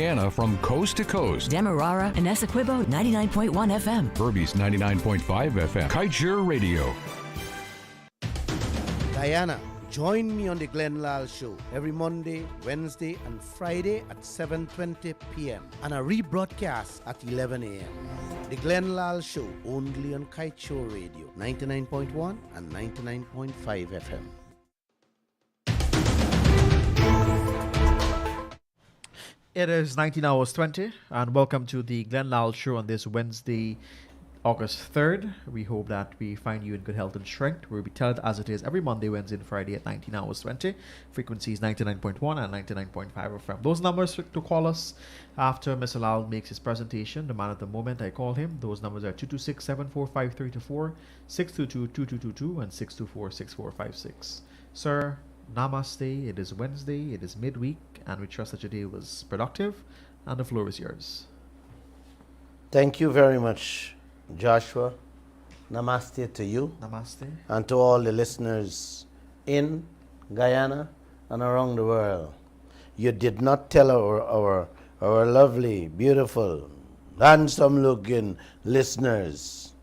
Guyana from coast to coast. Demerara and Essequibo 99.1 FM. Berbice 99.5 FM. Kaieteur Radio. Guyana, join me on the Lall Show every Monday, Wednesday, and Friday at 7:20 p.m. and a rebroadcast at 11 a.m. The Lall Show only on Kaieteur Radio 99.1 and 99.5 FM. It is 19 hours 20, and welcome to the Lall Show on this Wednesday, August 3rd. We hope that we find you in good health and strength. We'll be telling as it is every Monday, Wednesday, and Friday at 19 hours 20. Frequencies 99.1 and 99.5 FM. Those numbers to call us after Mr. Lall makes his presentation. The man at the moment, I call him. Those numbers are 226-745-324, 622-2222, and 624-6456. Sir, namaste. It is Wednesday. It is midweek, and we trust that your day was productive, and the floor is yours. Thank you very much, Joshua. Namaste to you. Namaste. And to all the listeners in Guyana and around the world. You did not tell our lovely, beautiful, handsome-looking listeners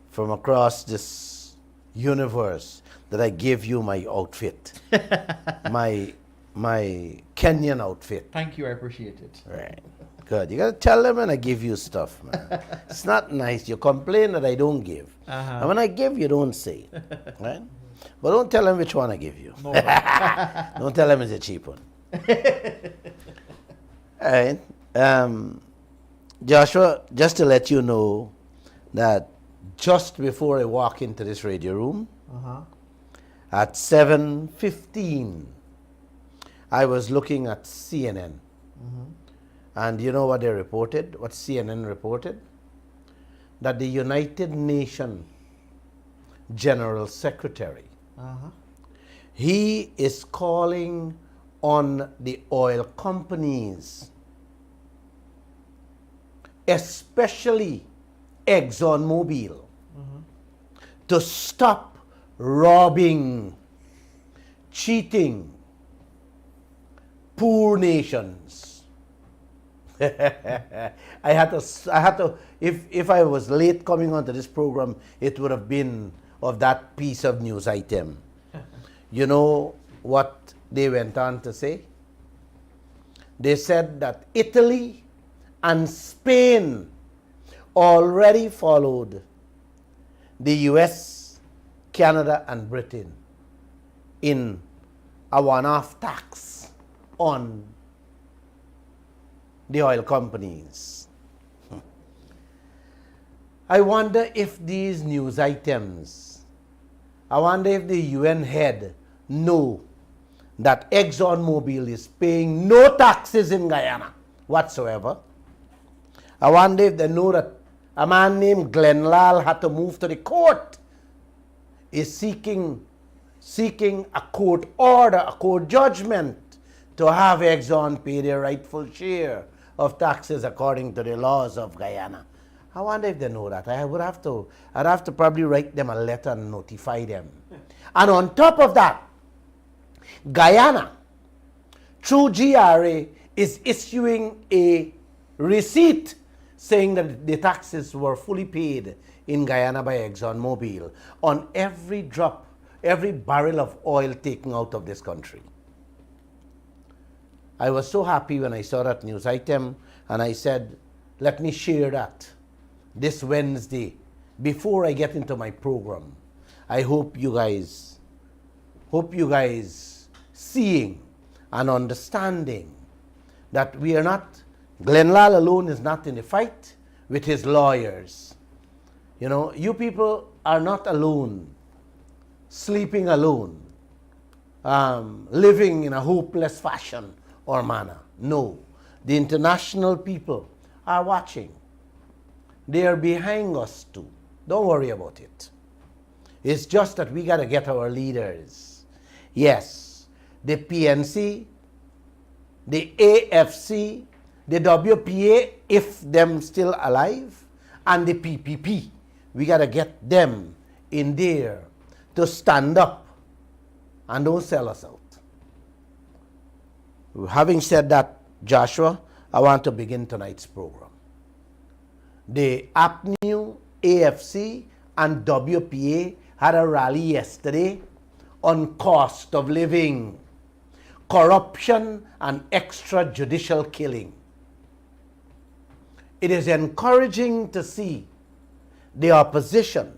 from across this universe that I gave you my outfit, my Kenyan outfit. Thank you, I appreciate it. Right. Good. You gotta tell them when I give you stuff, man. It's not nice. You complain that I don't give. And when I give, you don't say it. Right? But don't tell them which one I give you. No. Don't tell them it's a cheap one. All right. Joshua, just to let you know that just before I walk into this radio room, at 7:15, I was looking at CNN. And you know what they reported? What CNN reported? That the United Nations General Secretary, he is calling on the oil companies, especially ExxonMobil, to stop robbing, cheating poor nations. I had to, if I was late coming onto this program, it would have been of that piece of news item. You know what they went on to say? They said that Italy and Spain already followed the US, Canada, and Britain in a one-off tax on the oil companies. I wonder if these news items, I wonder if the UN head know that ExxonMobil is paying no taxes in Guyana whatsoever. I wonder if they know that a man named Lall had to move to the court, is seeking a court order, a court judgment to have Exxon pay their rightful share of taxes according to the laws of Guyana. I wonder if they know that. I'd have to probably write them a letter and notify them. And on top of that, Guyana, through GRA, is issuing a receipt saying that the taxes were fully paid in Guyana by ExxonMobil on every drop, every barrel of oil taken out of this country. I was so happy when I saw that news item, and I said, let me share that this Wednesday before I get into my program. I hope you guys seeing and understanding that we are not, Lall alone is not in the fight with his lawyers. You know, you people are not alone, sleeping alone, living in a hopeless fashion or manner. No, the international people are watching. They are behind us too. Don't worry about it. It's just that we got to get our leaders. Yes, the PNC, the AFC, the WPA, if them still alive, and the PPP. We got to get them in there to stand up and don't sell us out. Having said that, Joshua, I want to begin tonight's program. The APNU, AFC, and WPA had a rally yesterday on cost of living, corruption, and extrajudicial killing. It is encouraging to see the opposition,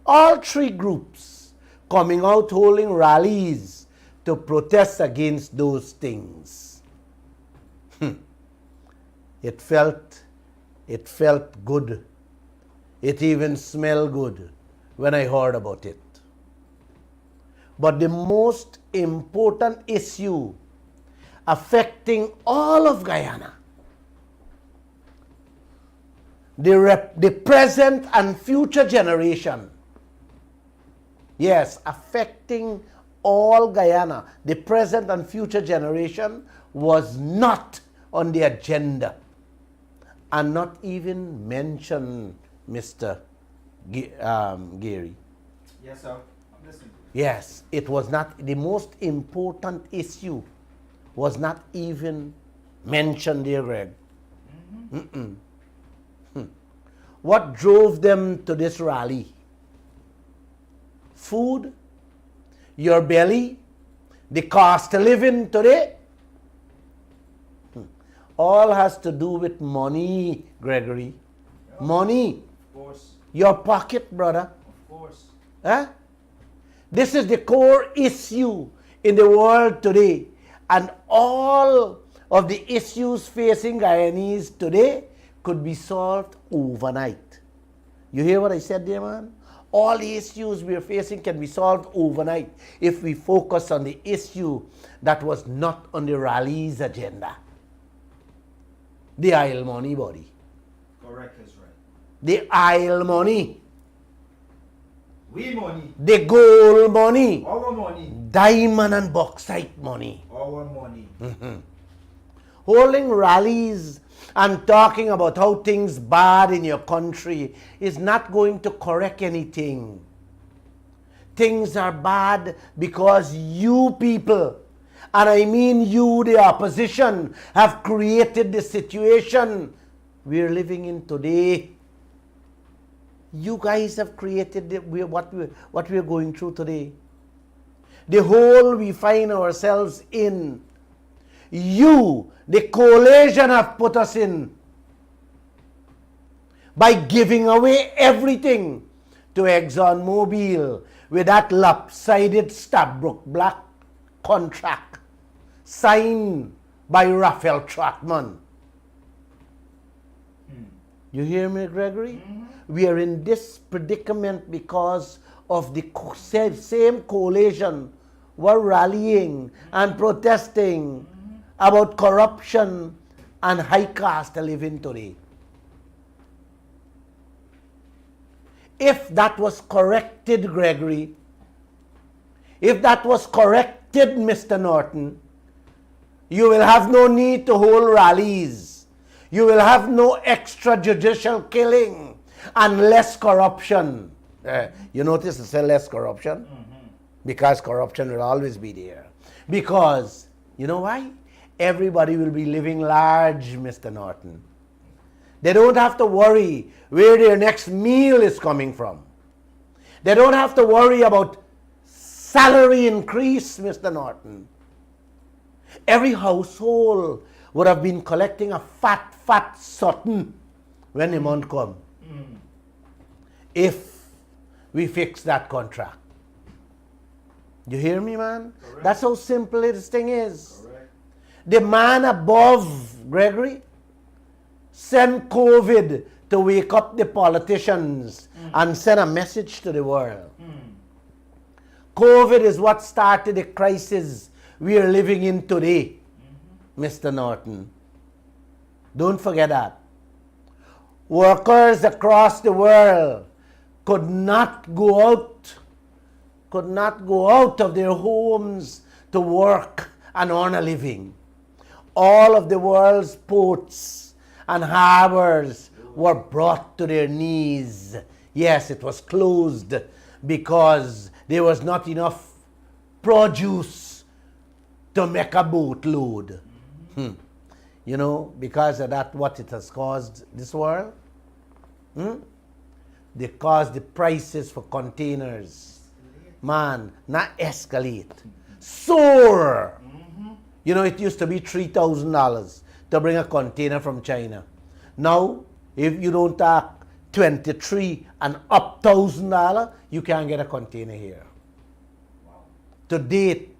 all three groups, coming out holding rallies to protest against those things. It felt good. It even smelled good when I heard about it. But the most important issue affecting all of Guyana, the present and future generation, yes, affecting all Guyana, the present and future generation, was not on the agenda and not even mentioned, Mr. Gary. Yes, sir. I'm listening. Yes, it was not, the most important issue was not even mentioned there, Greg. What drove them to this rally? Food, your belly, the cost of living today. All has to do with money, Gregory. Money. Of course. Your pocket, brother. Of course. Huh? This is the core issue in the world today. And all of the issues facing Guyanese today could be solved overnight. You hear what I said there, man? All the issues we are facing can be solved overnight if we focus on the issue that was not on the rally's agenda. The oil money, buddy. Correct is right. The oil money. We money. The gold money. Our money. Diamond and bauxite money. Our money. Holding rallies and talking about how things bad in your country is not going to correct anything. Things are bad because you people, and I mean you, the opposition, have created the situation we're living in today. You guys have created what we're going through today. The hole we find ourselves in. You, the coalition, have put us in by giving away everything to ExxonMobil with that lopsided Stabroek Black contract signed by Raphael Trotman. You hear me, Gregory? We are in this predicament because of the same coalition were rallying and protesting about corruption and high cost of living today. If that was corrected, Gregory, if that was corrected, Mr. Norton, you will have no need to hold rallies. You will have no extrajudicial killing and less corruption. You notice I say less corruption? Because corruption will always be there. Because, you know why? Everybody will be living large, Mr. Norton. They don't have to worry where their next meal is coming from. They don't have to worry about salary increase, Mr. Norton. Every household would have been collecting a fat something when the month come. If we fix that contract. You hear me, man? Correct. That's how simple this thing is. Correct. The man above, Gregory, sent COVID to wake up the politicians and send a message to the world. COVID is what started the crisis we are living in today, Mr. Norton. Don't forget that. Workers across the world could not go out of their homes to work and earn a living. All of the world's ports and harbors were brought to their knees. Yes, it was closed because there was not enough produce to make a boatload. You know, because of that, what it has caused this world? They caused the prices for containers. Man, not escalate. Soar. You know, it used to be $3,000 to bring a container from China. Now, if you don't take 23 and up $1,000, you can't get a container here. To date,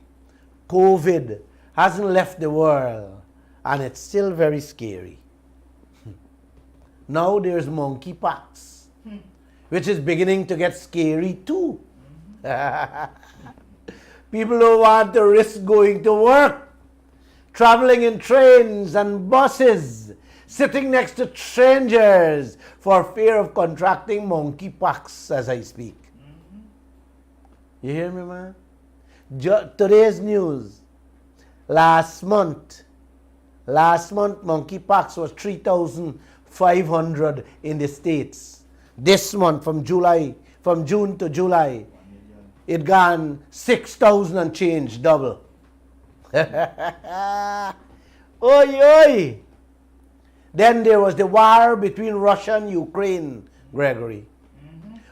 COVID hasn't left the world, and it's still very scary. Now there's monkeypox, which is beginning to get scary too. People don't want to risk going to work, traveling in trains and buses, sitting next to strangers for fear of contracting monkeypox as I speak. You hear me, man? Today's news. Last month, monkeypox was 3,500 in the States. This month, from June to July, it gone 6,000 and change, double. Oi. Then there was the war between Russia and Ukraine, Gregory.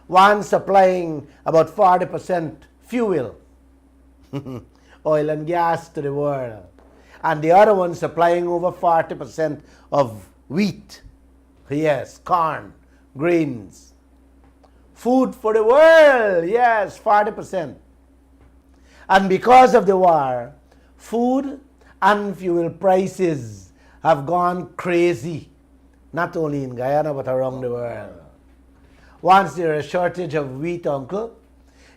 One supplying about 40% fuel, oil and gas to the world. And the other one supplying over 40% of wheat. Yes, corn, grains. Food for the world, yes, 40%. And because of the war, food and fuel prices have gone crazy, not only in Guyana but around the world. Once there's a shortage of wheat, uncle,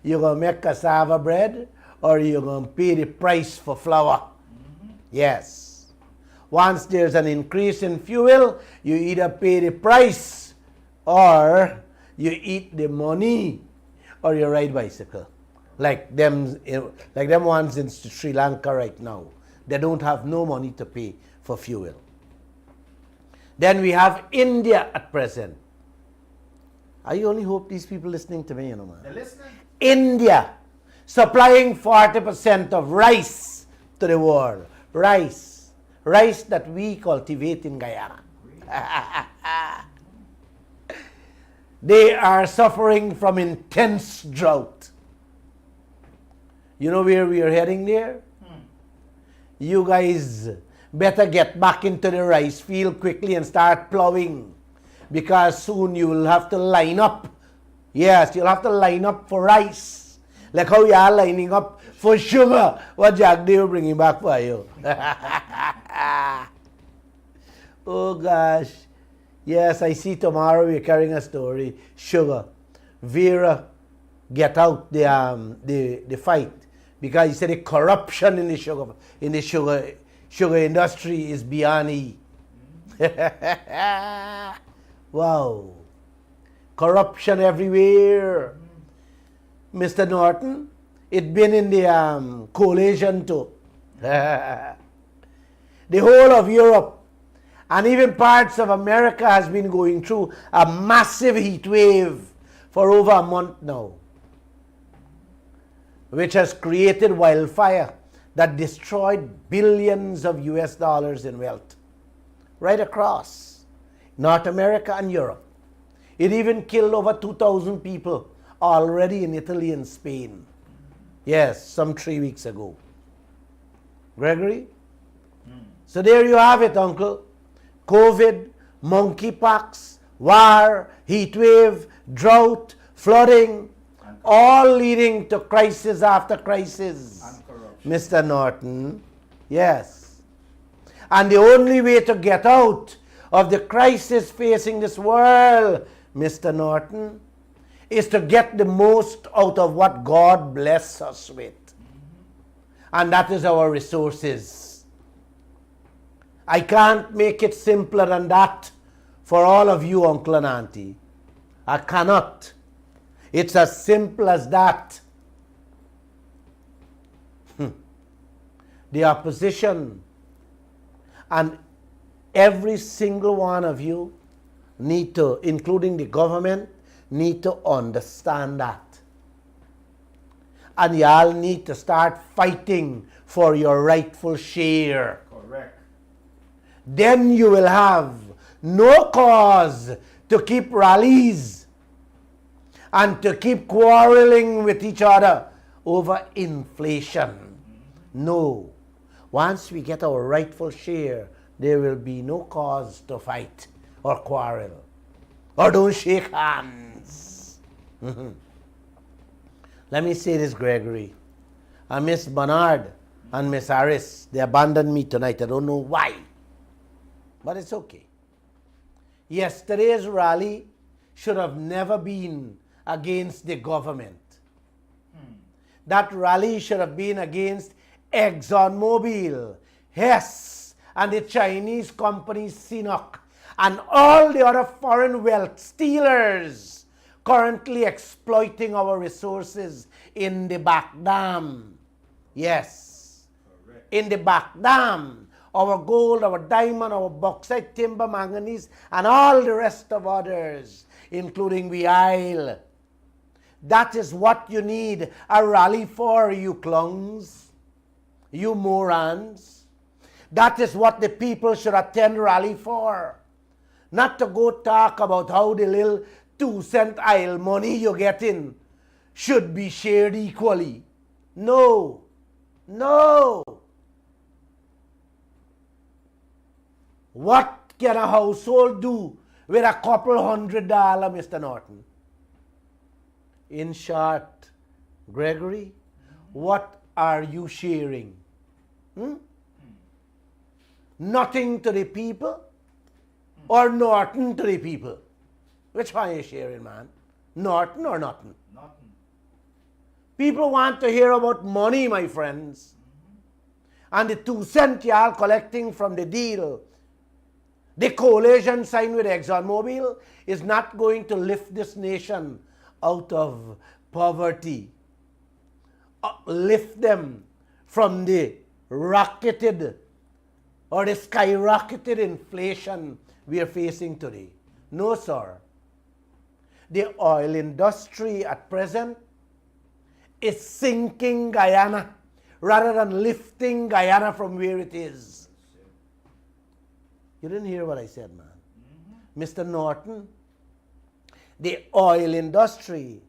you're going to make cassava bread or you're going to pay the price for flour. Yes. Once there's an increase in fuel, you either pay the price or you eat the money or you ride bicycle. Like them ones in Sri Lanka right now. They don't have no money to pay for fuel. Then we have India at present. I only hope these people listening to me, you know, man. They're listening. India supplying 40% of rice to the world. Rice that we cultivate in Guyana. They are suffering from intense drought. You know where we are heading there? You guys better get back into the rice field quickly and start plowing, because soon you will have to line up. Yes, you'll have to line up for rice. Like how you are lining up for sugar. What Jagdeo bringing back for you? Oh gosh. Yes, I see tomorrow we're carrying a story. Sugar. Vera get out the fight, because he said the corruption in the sugar industry is beyond E. Wow. Corruption everywhere. Mr. Norton, it been in the coalition too. The whole of Europe and even parts of America has been going through a massive heat wave for over a month now, which has created wildfire that destroyed billions of US dollars in wealth right across North America and Europe. It even killed over 2,000 people already in Italy and Spain. Yes, some 3 weeks ago. Gregory? So there you have it, uncle. COVID, monkeypox, war, heat wave, drought, flooding, all leading to crisis after crisis. And corruption. Mr. Norton, yes. And the only way to get out of the crisis facing this world, Mr. Norton, is to get the most out of what God bless us with. And that is our resources. I can't make it simpler than that for all of you, uncle and auntie. I cannot. It's as simple as that. The opposition and every single one of you need to, including the government, need to understand that. And y'all need to start fighting for your rightful share. Correct. then you will have no cause to keep rallies and to keep quarreling with each other over inflation. No. Once we get our rightful share, there will be no cause to fight or quarrel. Or don't shake hands. Let me say this, Gregory. And Miss Bernard and Miss Harris, they abandoned me tonight. I don't know why. But it's okay. Yesterday's rally should have never been against the government. That rally should have been against ExxonMobil, Hess, and the Chinese company Sinopec, and all the other foreign wealth stealers currently exploiting our resources in the back dam. Yes, correct. In the back dam. Our gold, our diamond, our bauxite, timber, manganese, and all the rest of others, including the oil. That is what you need a rally for, you clowns, you morons. That is what the people should attend rally for. Not to go talk about how the little 2-cent oil money you're getting should be shared equally. No. No. What can a household do with a couple $100, Mr. Norton? In short, Gregory, what are you sharing? Nothing to the people or Norton to the people? Which one are you sharing, man? Norton or nothing? Nothing. People want to hear about money, my friends. And the 2-cent y'all collecting from the deal, the coalition signed with ExxonMobil, is not going to lift this nation out of poverty. Lift them from the rocketed or the skyrocketed inflation we are facing today. No, sir. The oil industry at present is sinking Guyana rather than lifting Guyana from where it is. You didn't hear what I said, man. Mr. Norton, the oil industry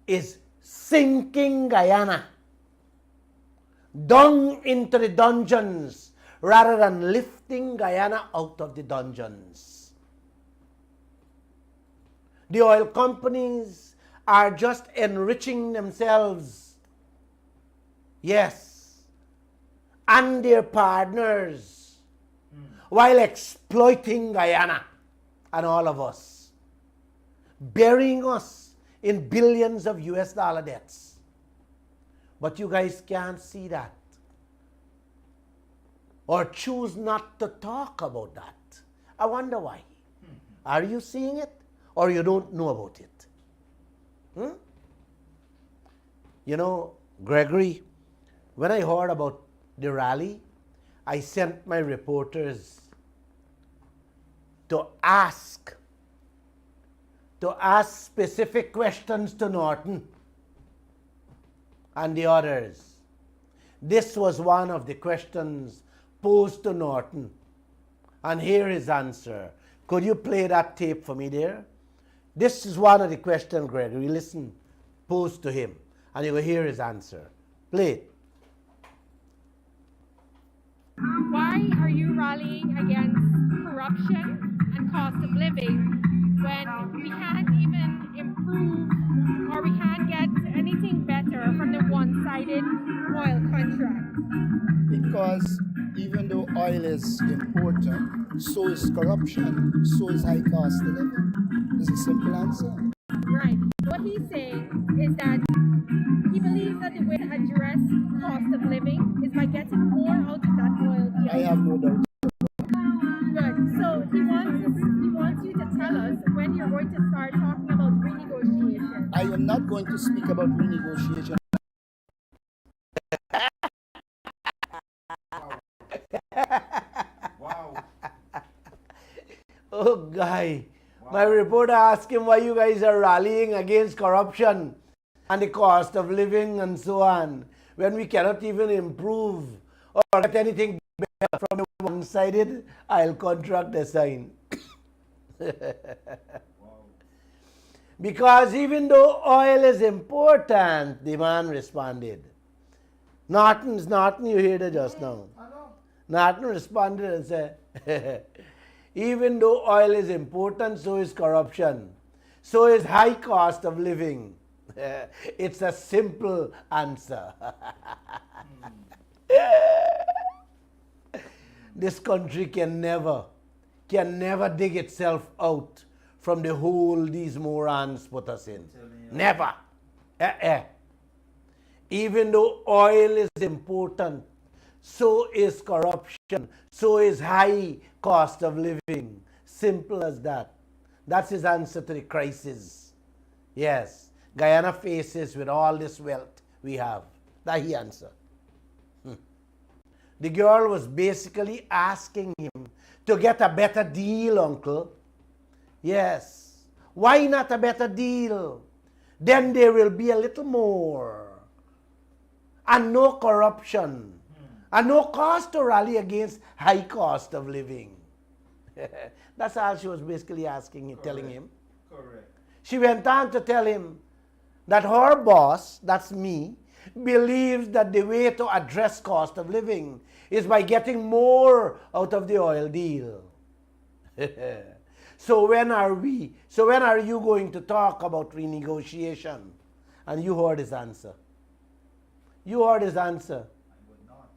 is sinking Guyana down into the dungeons rather than lifting Guyana out of the dungeons. The oil companies are just enriching themselves. Yes. And their partners while exploiting Guyana and all of us, burying us in billions of US dollar debts. But you guys can't see that or choose not to talk about that. I wonder why. Are you seeing it or you don't know about it? You know, Gregory, when I heard about the rally, I sent my reporters to ask specific questions to Norton and the others. This was one of the questions posed to Norton. And here his answer. Could you play that tape for me there? This is one of the questions, Gregory. Listen, posed to him. And you will hear his answer. Play it. Why are you rallying against corruption and cost of living when we can't even improve or we can't get anything better from the one-sided oil contract? Because even though oil is important, so is corruption, so is high cost of living. It's a simple answer. Right. What he's saying is that he believes that the way to address cost of living is by getting more out of that oil field. I have no doubt. Good. So he wants you to tell us when you're going to start talking about renegotiation. I am not going to speak about renegotiation. Wow. Oh, guy. Wow. My reporter asked him why you guys are rallying against corruption and the cost of living and so on, when we cannot even improve or get anything better from the one-sided oil contract they signed. Because even though oil is important, the man responded. Norton, you heard it just now. Norton responded and said, even though oil is important, so is corruption. So is high cost of living. It's a simple answer. This country can never dig itself out from the hole these morons put us in. Never. Even though oil is important, so is corruption, so is high cost of living. Simple as that. That's his answer to the crisis. Yes, Guyana faces with all this wealth we have. That's the answer. The girl was basically asking him to get a better deal, uncle. Yes. Why not a better deal? Then there will be a little more. And no corruption. And no cost to rally against high cost of living. That's all she was basically asking him, telling him. Correct. She went on to tell him that her boss, that's me, believes that the way to address cost of living is by getting more out of the oil deal. So when are you going to talk about renegotiation? And you heard his answer. You heard his answer. I would not.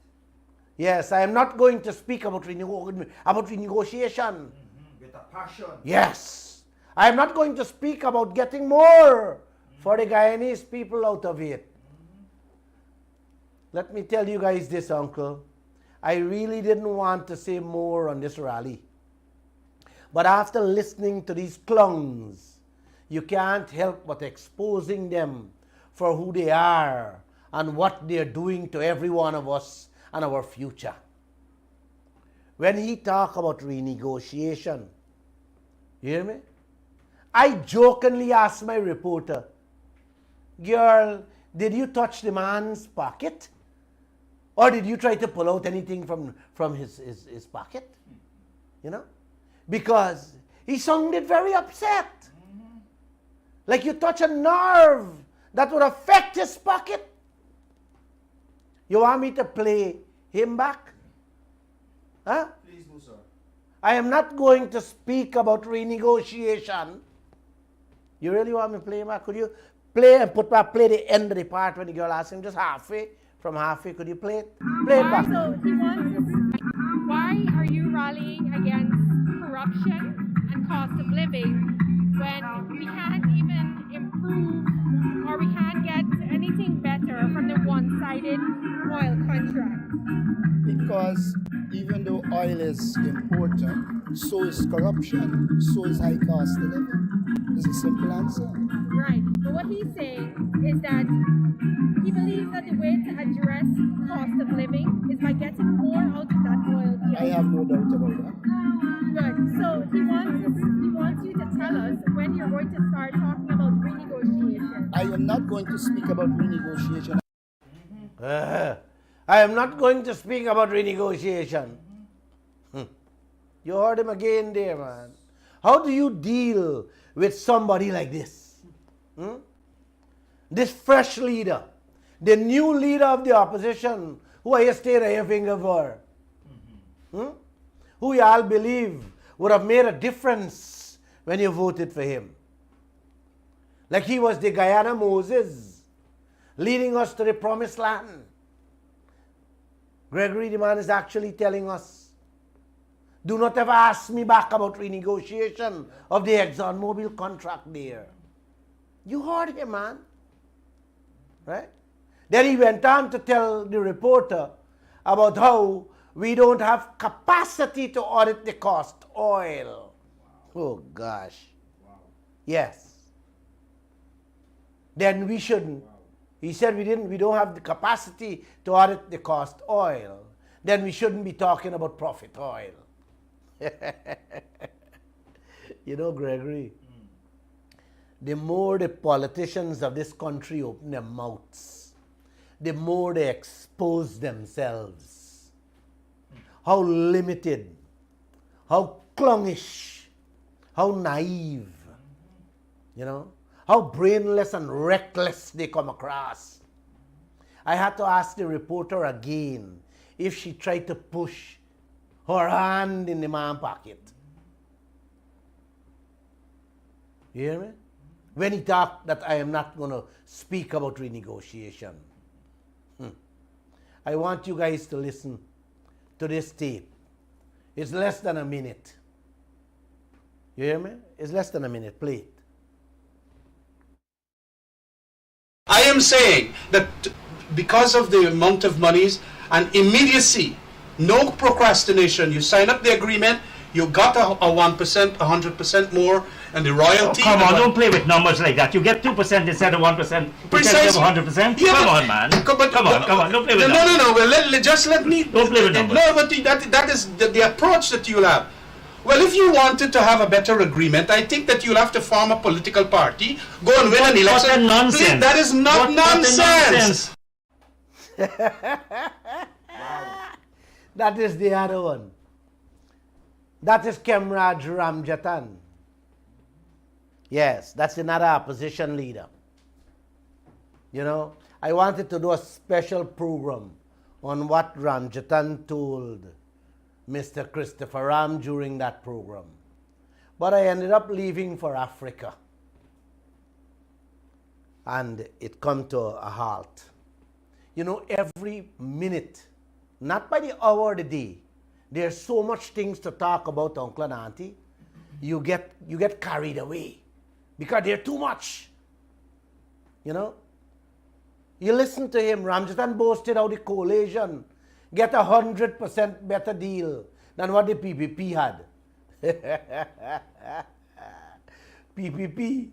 Yes, I am not going to speak about renegotiation. With a passion. Yes. I am not going to speak about getting more for the Guyanese people out of it. Let me tell you guys this, uncle. I really didn't want to say more on this rally. But after listening to these clowns, you can't help but exposing them for who they are and what they're doing to every one of us and our future. When he talked about renegotiation, you hear me? I jokingly asked my reporter, girl, did you touch the man's pocket? Or did you try to pull out anything from his pocket? You know? Because he sounded very upset. Like you touch a nerve that would affect his pocket. You want me to play him back? Huh? Please do, sir. I am not going to speak about renegotiation. You really want me to play him back? Could you play and play the end of the part when the girl asked him, just halfway? From halfway, could you play it? Play it back. So he wants to, why are you rallying against corruption and cost of living when we can't even improve or we can't get anything better from the one-sided oil contract? Because even though oil is important, so is corruption, so is high cost of living. It's a simple answer. Right. But what he's saying is that he believes that the way to address cost of living is by getting more out of that oil deal. I have no doubt about that. Good. So he wants you to tell us when you're going to start talking about renegotiation. I am not going to speak about renegotiation. I am not going to speak about renegotiation. You heard him again there, man. How do you deal with somebody like this? This fresh leader, the new leader of the opposition, who I stayed a finger for, who you all believe would have made a difference when you voted for him. Like he was the Guyana Moses, leading us to the promised land. Gregory, the man, is actually telling us, do not ever ask me back about renegotiation of the ExxonMobil contract there. You heard him, man. Right? Then he went on to tell the reporter about how we don't have capacity to audit the cost oil. Wow. Oh, gosh. Wow. Yes. Then we shouldn't. Wow. He said we don't have the capacity to audit the cost oil. Then we shouldn't be talking about profit oil. You know, Gregory, the more the politicians of this country open their mouths, the more they expose themselves. how limited, how clungish, how naive, you know, how brainless and reckless they come across. I had to ask the reporter again if she tried to push her hand in the man's pocket. You hear me? When he talked that I am not going to speak about renegotiation. I want you guys to listen to this tape. It's less than a minute. You hear me? It's less than a minute. Play it. I am saying that because of the amount of monies and immediacy, no procrastination, you sign up the agreement, you got a 1%, 100% more, and the royalty. Oh, come on, don't play with numbers like that. You get 2% instead of 1%. Precisely. Instead of 100%. Yeah, come on, man. Come on, don't play with numbers. No. Well, just let me. Don't play with numbers. No, but that is the approach that you'll have. Well, if you wanted to have a better agreement, I think that you'll have to form a political party, go and win an election. What a nonsense. Please, that is not nonsense. That is the other one. That is Comrade Ramjattan. Yes, that's another opposition leader. You know, I wanted to do a special program on what Ramjattan told Mr. Christopher Ram during that program. But I ended up leaving for Africa. And it come to a halt. You know, every minute, not by the hour of the day, there's so much things to talk about, Uncle and Auntie. You get carried away because they're too much. You know? You listen to him. Ramjattan boasted how the coalition get 100% better deal than what the PPP had. PPP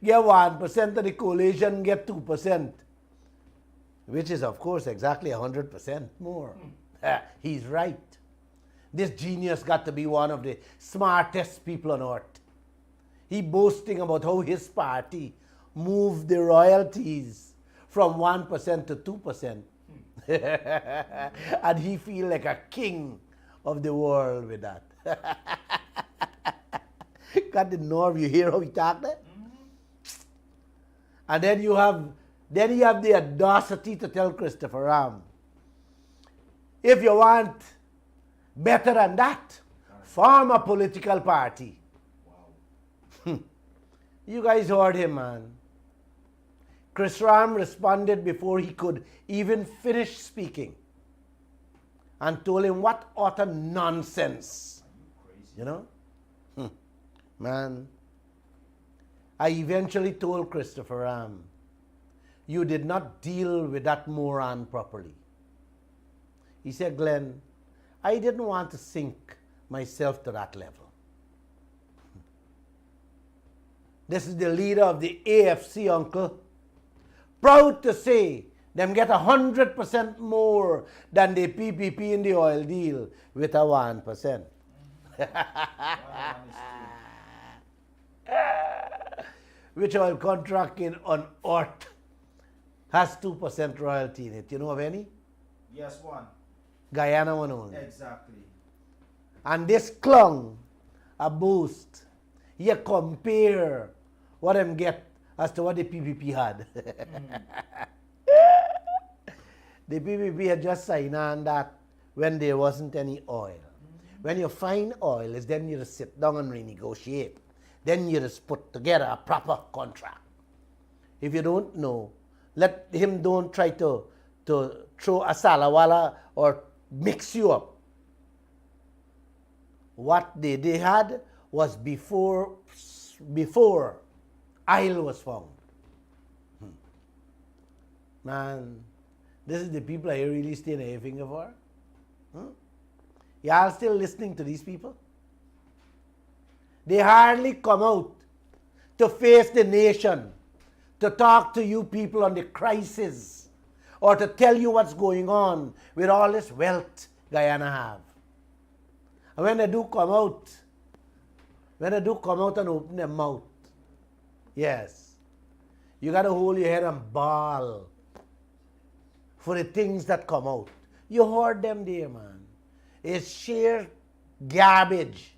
get 1% of the coalition get 2%, which is of course exactly 100% more. He's right. This genius got to be one of the smartest people on earth. He boasting about how his party moved the royalties from 1% to 2%. And he feel like a king of the world with that. Got the nerve, you hear how he talk there? And then you have the audacity to tell Christopher Ram, if you want better than that, form a political party. Wow. You guys heard him, man. Chris Ram responded before he could even finish speaking and told him what utter nonsense. You know? Man, I eventually told Christopher Ram, you did not deal with that moron properly. He said, Glenn, I didn't want to sink myself to that level. This is the leader of the AFC, uncle. Proud to say them get 100% more than the PPP in the oil deal with a 1%. Which oil contract on earth has 2% royalty in it? You know of any? Yes, one. Guyana one only. Exactly. And this clung a boost. You compare what them get as to what the PPP had. The PPP had just signed on that when there wasn't any oil. When you find oil, is then you just sit down and renegotiate. Then you just put together a proper contract. If you don't know, let him don't try to throw a salawala or mix you up. What they had was before oil was found. Man, this is the people I really stay in a finger for. Y'all still listening to these people? They hardly come out to face the nation, to talk to you people on the crisis, or to tell you what's going on with all this wealth Guyana have. And when they do come out and open their mouth, yes, you got to hold your head and bawl for the things that come out. You heard them there, man. is sheer garbage.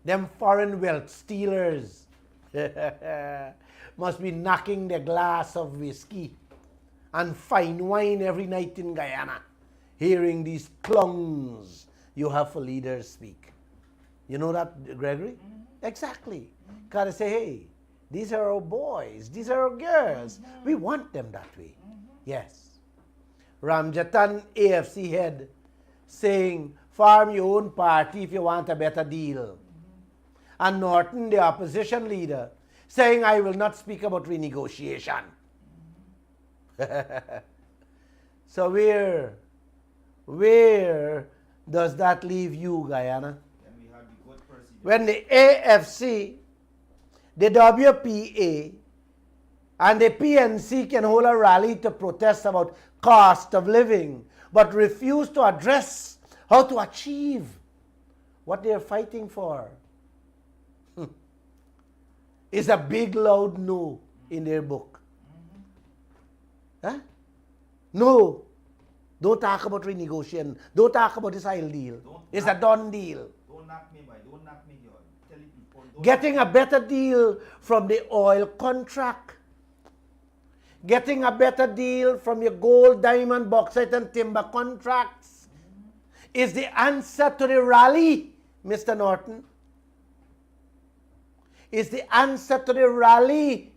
Them foreign wealth stealers must be knocking the glass of whiskey and fine wine every night in Guyana, hearing these clowns you have for leaders speak. You know that, Gregory? Exactly. Gotta say, hey, these are our boys, these are our girls. We want them that way. Yes. Ramjattan, AFC head, saying, farm your own party if you want a better deal. And Norton, the opposition leader, saying, I will not speak about renegotiation. So where does that leave you, Guyana? Then we have the good president. When the AFC, the WPA, and the PNC can hold a rally to protest about cost of living, but refuse to address how to achieve what they are fighting for, is a big loud no in their book. Huh? No. Don't talk about renegotiation. Don't talk about this oil deal. It's a done deal. Don't knock me, boy. Don't knock me, girl. Tell it before. Don't Getting a better deal from the oil contract. Getting a better deal from your gold, diamond, bauxite, and timber contracts is the answer to the rally, Mr. Norton. Is the answer to the rally,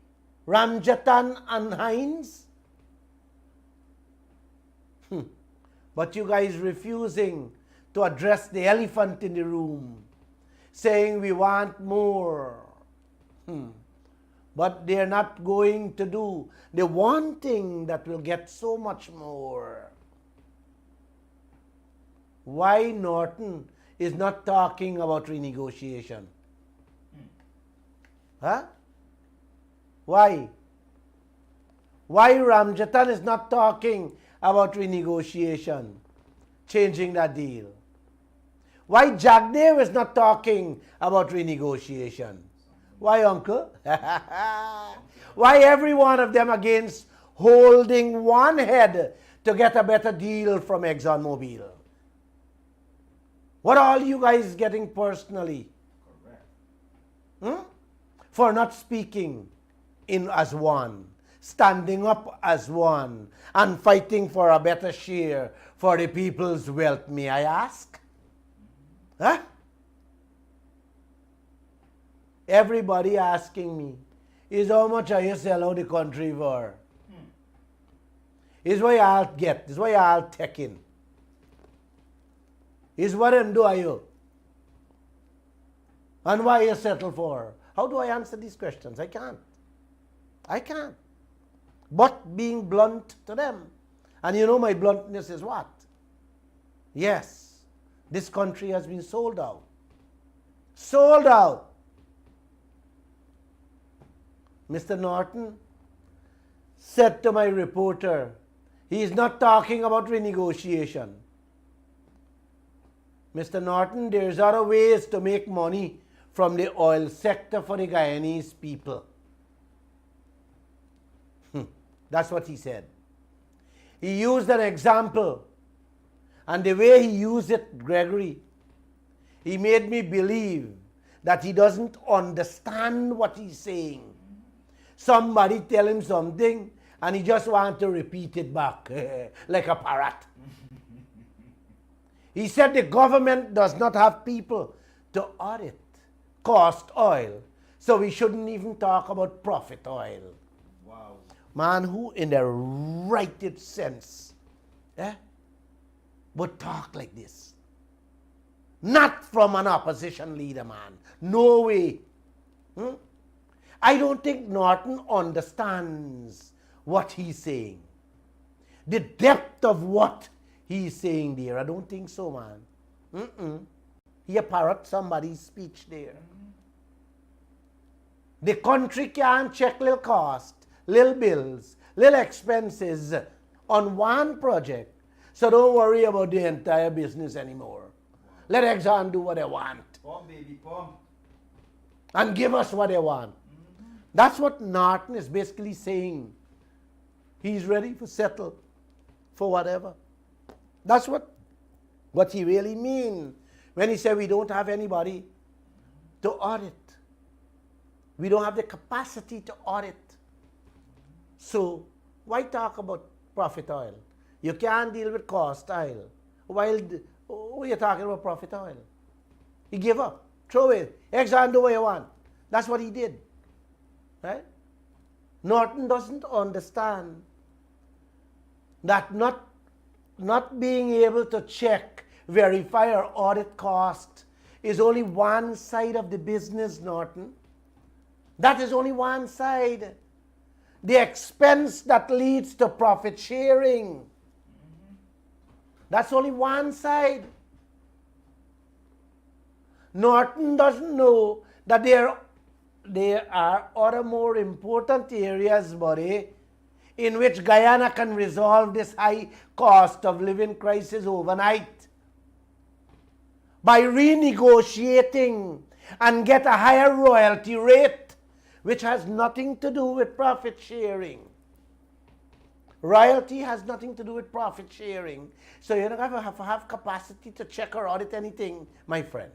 Ramjattan and Hines. But you guys refusing to address the elephant in the room, saying we want more. But they're not going to do the one thing that will get so much more. Why Norton is not talking about renegotiation? Huh? Why? Why Ramjattan is not talking about renegotiation, changing that deal? Why Jagdeo is not talking about renegotiation? Why, uncle? Why every one of them against holding one head to get a better deal from ExxonMobil? What are all you guys getting personally? correct. For not speaking in as one, standing up as one, and fighting for a better share for the people's wealth, may I ask? Huh? Everybody asking me, is how much are you sell out the country for? Is what I'll get, is what I'll take in. Is what them do are you? And why you settle for? How do I answer these questions? I can't. I can't. But being blunt to them. And you know my bluntness is what? Yes, this country has been sold out. Sold out. Mr. Norton said to my reporter, he is not talking about renegotiation. Mr. Norton, there's other ways to make money from the oil sector for the Guyanese people. That's what he said. He used an example, and the way he used it, Gregory, he made me believe that he doesn't understand what he's saying. Somebody tell him something, and he just wants to repeat it back like a parrot. He said the government does not have people to audit cost oil, so we shouldn't even talk about profit oil. Wow. Man, who in their righted sense would talk like this? Not from an opposition leader, man. No way. I don't think Norton understands what he's saying. The depth of what he's saying there. I don't think so, man. He parrot somebody's speech there. The country can't check little cost, little bills, little expenses on one project. So don't worry about the entire business anymore. Let Exxon do what they want. Pump, baby, pump. And give us what they want. That's what Norton is basically saying. He's ready to settle for whatever. That's what he really mean when he said we don't have anybody to audit. We don't have the capacity to audit. So why talk about profit oil? You can't deal with cost oil. While you're talking about profit oil. He gave up. Throw it. Exxon, do what you want. That's what he did. Right? Norton doesn't understand that not being able to check, verify, or audit cost is only one side of the business, Norton. That is only one side. The expense that leads to profit sharing. That's only one side. Norton doesn't know that there are other more important areas, buddy, in which Guyana can resolve this high cost of living crisis overnight by renegotiating and get a higher royalty rate, which has nothing to do with profit sharing. Royalty has nothing to do with profit sharing. So you don't have to have capacity to check or audit anything, my friend.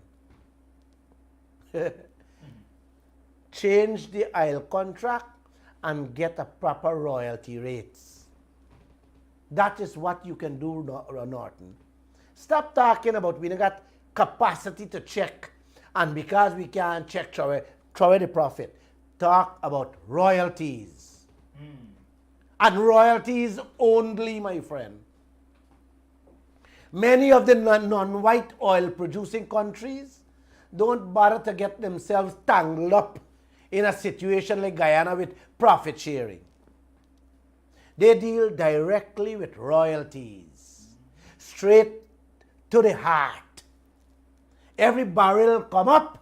Change the oil contract and get a proper royalty rates. That is what you can do, Norton. Stop talking about we don't got capacity to check, and because we can't check, throw away the profit. Talk about royalties. And royalties only, my friend. Many of the non-white oil producing countries don't bother to get themselves tangled up in a situation like Guyana with profit sharing. They deal directly with royalties, straight to the heart. Every barrel come up,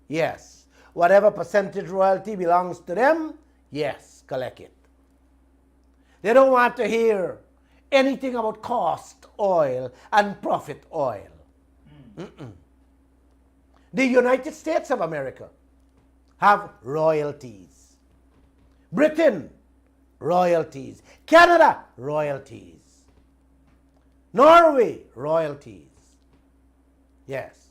yes. Whatever percentage royalty belongs to them, yes, collect it. They don't want to hear anything about cost oil and profit oil. The United States of America have royalties. Britain, royalties. Canada, royalties. Norway, royalties. Yes.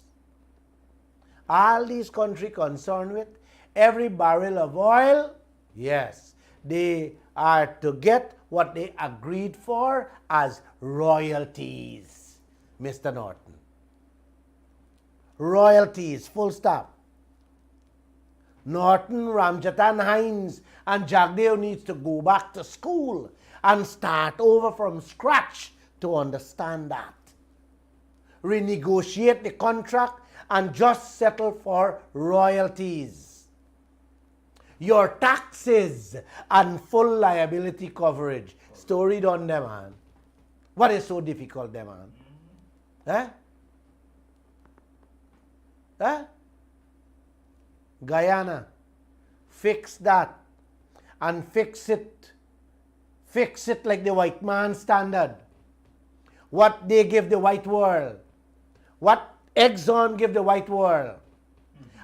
All these countries concerned with every barrel of oil, yes, they are to get what they agreed for as royalties, Mr. Norton. Royalties, full stop. Norton, Ramjattan, Hines, and Jagdeo needs to go back to school and start over from scratch to understand that. Renegotiate the contract and just settle for royalties. Your taxes and full liability coverage. Story done, them, man. What is so difficult, them, man? Eh? Eh? Guyana, fix that and fix it. Fix it like the white man standard. What they give the white world. What Exxon give the white world.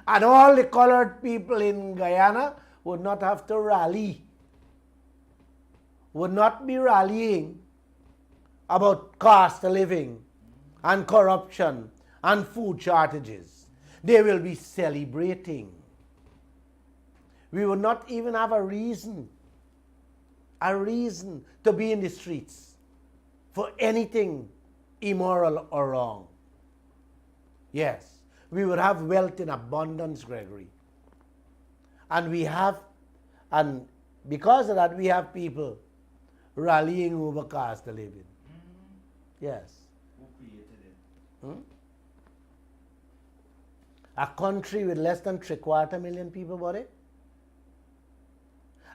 And all the colored people in Guyana would not have to rally. Would not be rallying about cost of living and corruption and food shortages. They will be celebrating. We would not even have a reason to be in the streets for anything immoral or wrong. Yes, we would have wealth in abundance, Gregory. And because of that, we have people rallying over cost of living. Yes. Who created it? A country with less than 750,000 people, buddy.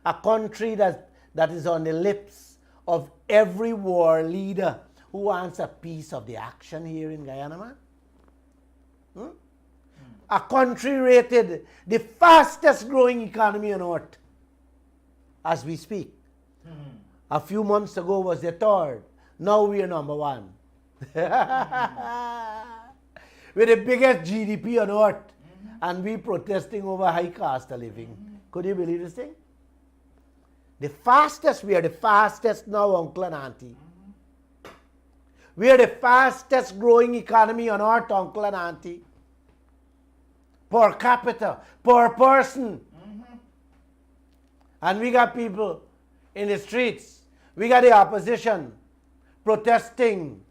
A country that is on the lips of every war leader who wants a piece of the action here in Guyana, man. A country rated the fastest growing economy on earth as we speak. A few months ago was the third. Now we are number one. With the biggest GDP on earth. And we protesting over high cost of living. Could you believe this thing? We are the fastest now, uncle and auntie. We are the fastest growing economy on earth, uncle and auntie. Per capita, per person. And we got people in the streets. We got the opposition protesting,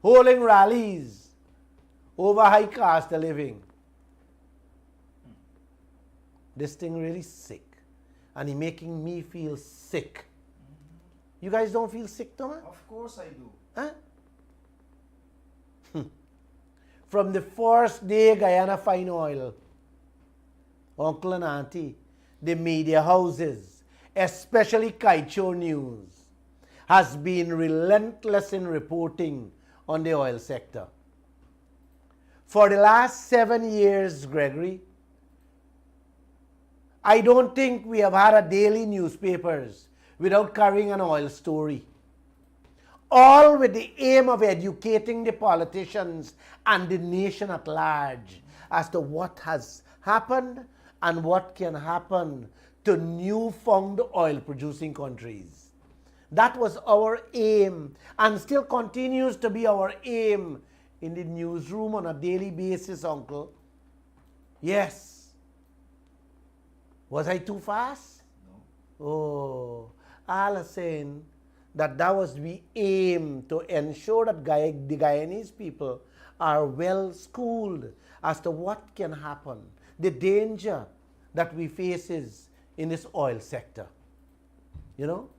holding rallies over high cost of living. This thing really sick. And it's making me feel sick. You guys don't feel sick, Thomas? Of course I do. Huh? From the first day Guyana find oil, uncle and auntie, the media houses, especially Kaieteur News, has been relentless in reporting on the oil sector. For the last 7 years, Gregory, I don't think we have had a daily newspapers without carrying an oil story. All with the aim of educating the politicians and the nation at large as to what has happened and what can happen to newfound oil producing countries. That was our aim and still continues to be our aim in the newsroom on a daily basis, uncle. Yes. Was I too fast? No. Oh, all I'm saying that was the aim, to ensure that the Guyanese people are well schooled as to what can happen, the danger that we faces in this oil sector. You know,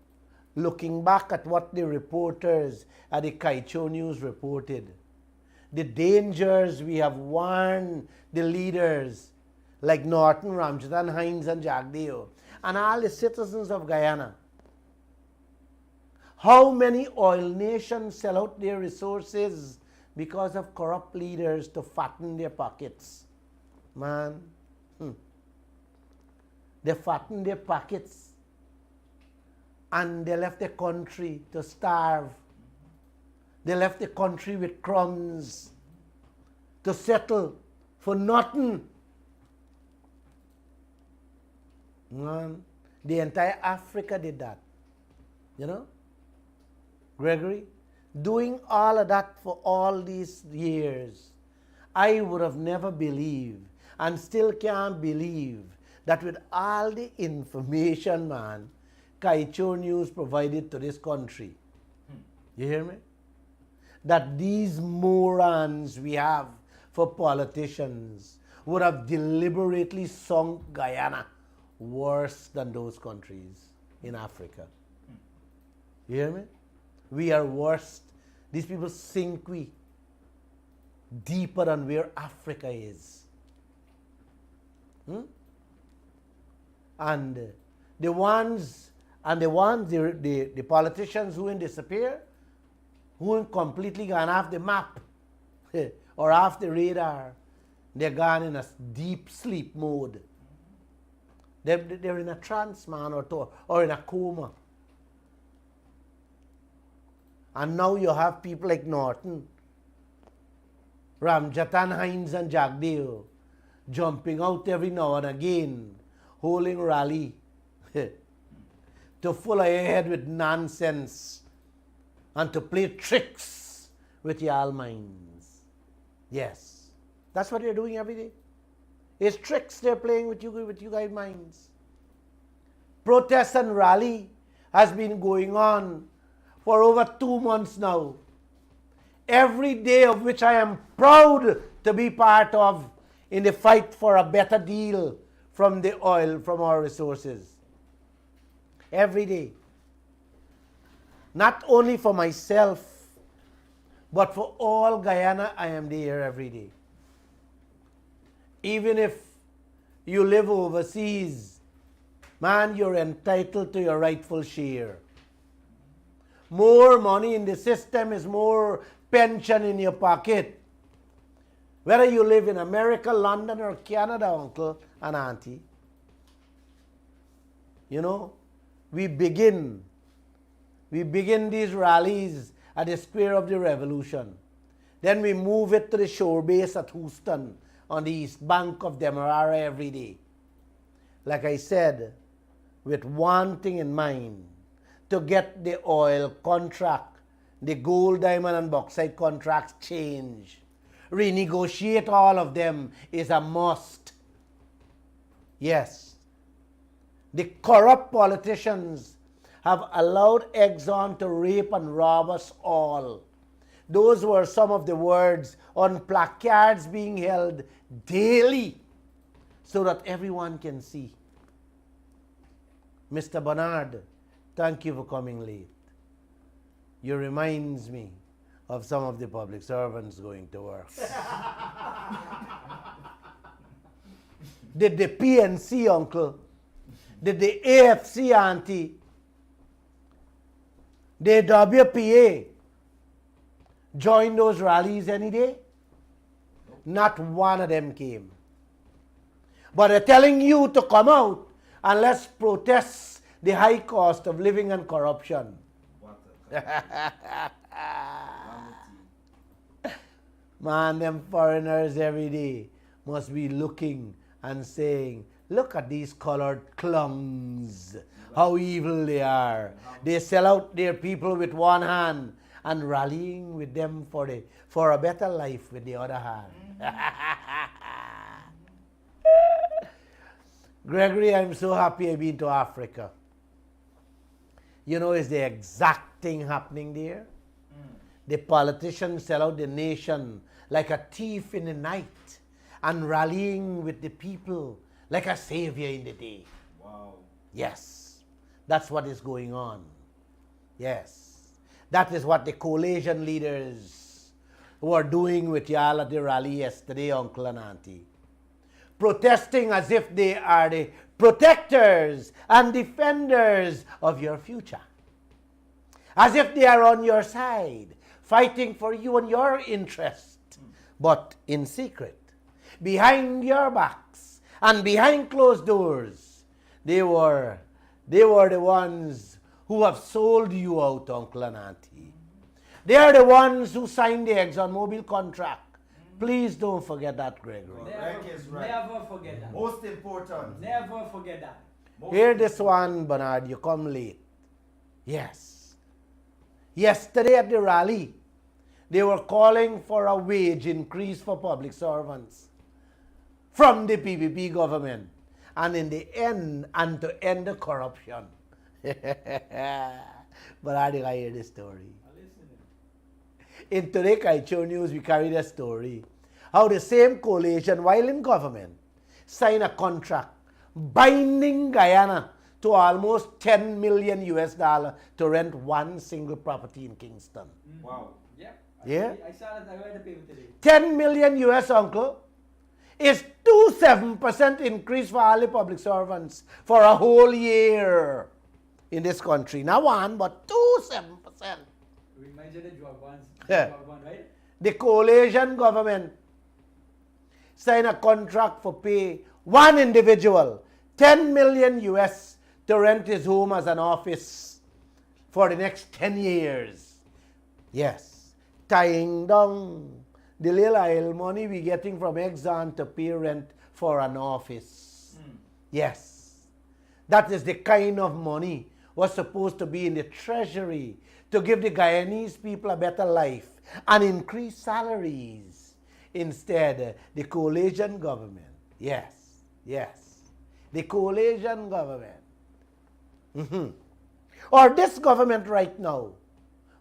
looking back at what the reporters at the Kaieteur News reported, the dangers we have warned the leaders like Norton, Ramjattan, Hines and Jagdeo, and all the citizens of Guyana. How many oil nations sell out their resources because of corrupt leaders to fatten their pockets? Man, they fatten their pockets and they left the country to starve. They left the country with crumbs to settle for nothing. Man, the entire Africa did that, you know? Gregory, doing all of that for all these years, I would have never believed and still can't believe that with all the information, man, Kaieteur News provided to this country, you hear me? That these morons we have for politicians would have deliberately sunk Guyana worse than those countries in Africa. You hear me? We are worse. These people sink we deeper than where Africa is. And the politicians who disappear, who completely gone off the map or off the radar, they're gone in a deep sleep mode. They're in a trance, man, or in a coma. And now you have people like Norton, Ramjattan, Hines and Jagdeo jumping out every now and again, holding rally to fill your head with nonsense and to play tricks with your minds. Yes, that's what they're doing every day. It's tricks they're playing with you guys' minds. Protest and rally has been going on for over 2 months now. Every day of which I am proud to be part of in the fight for a better deal from the oil, from our resources. Every day. Not only for myself, but for all Guyana, I am there every day. Even if you live overseas, man, you're entitled to your rightful share. More money in the system is more pension in your pocket. Whether you live in America, London, or Canada, uncle and auntie. You know, we begin these rallies at the Square of the Revolution. Then we move it to the shore base at Houston on the east bank of Demerara every day. Like I said, with one thing in mind, to get the oil contract the gold, diamond, and bauxite contracts change. Renegotiate all of them is a must. Yes. The corrupt politicians have allowed Exxon to rape and rob us all. Those were some of the words on placards being held daily so that everyone can see. Mr. Bernard, thank you for coming late. You reminds me of some of the public servants going to work. Did the PNC uncle, did the AFC auntie, the WPA join those rallies any day? Not one of them came. But they're telling you to come out and let's protest the high cost of living and corruption. Man, them foreigners every day must be looking and saying, look at these colored clungs, how evil they are. They sell out their people with one hand and rallying with them for a better life with the other hand. Gregory, I'm so happy I've been to Africa. You know, it's the exact thing happening there. The politicians sell out the nation like a thief in the night and rallying with the people like a savior in the day. Wow. Yes, that's what is going on. Yes, that is what the coalition leaders were doing with y'all at the rally yesterday, Uncle and Auntie. Protesting as if they are the protectors and defenders of your future. As if they are on your side, fighting for you and your interest, but in secret, behind your backs and behind closed doors. They were the ones who have sold you out, Uncle and Auntie. They are the ones who signed the ExxonMobil contract. Please don't forget that, Gregory. Never forget that. Most important. Never forget that. Hear this one, Bernard, you come late. Yes. Yesterday at the rally, they were calling for a wage increase for public servants from the PPP government. And in the end, and to end the corruption. Bernard, I hear this story. In today Kaieteur News, we carry the story how the same coalition, while in government, signed a contract binding Guyana to almost $10 million to rent one single property in Kingston. Wow. Yeah. Yeah? I saw that. I read the paper today. 10 million US, uncle, is 27% increase for all the public servants for a whole year in this country. Not one, but 27%. Reminds you of the drug ones. Yeah. Drug one, right? The coalition government signed a contract for pay one individual 10 million US to rent his home as an office for the next 10 years. Yes, tying down the little money we getting from Exxon to pay rent for an office. Yes, that is the kind of money was supposed to be in the treasury to give the Guyanese people a better life and increase salaries. Instead, the coalition government, yes, the coalition government, or this government right now,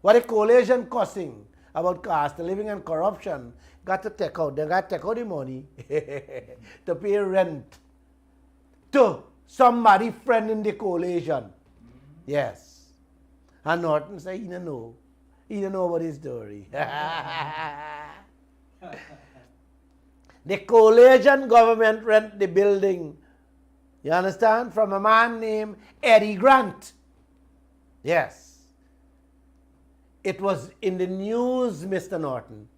what the coalition cussing about cost of living and corruption, they got to take out the money to pay rent to somebody friend in the coalition. Yes. And Norton said, he don't know. He don't know about his story. The coalition government rent the building, you understand, from a man named Eddie Grant. Yes. It was in the news, Mr. Norton.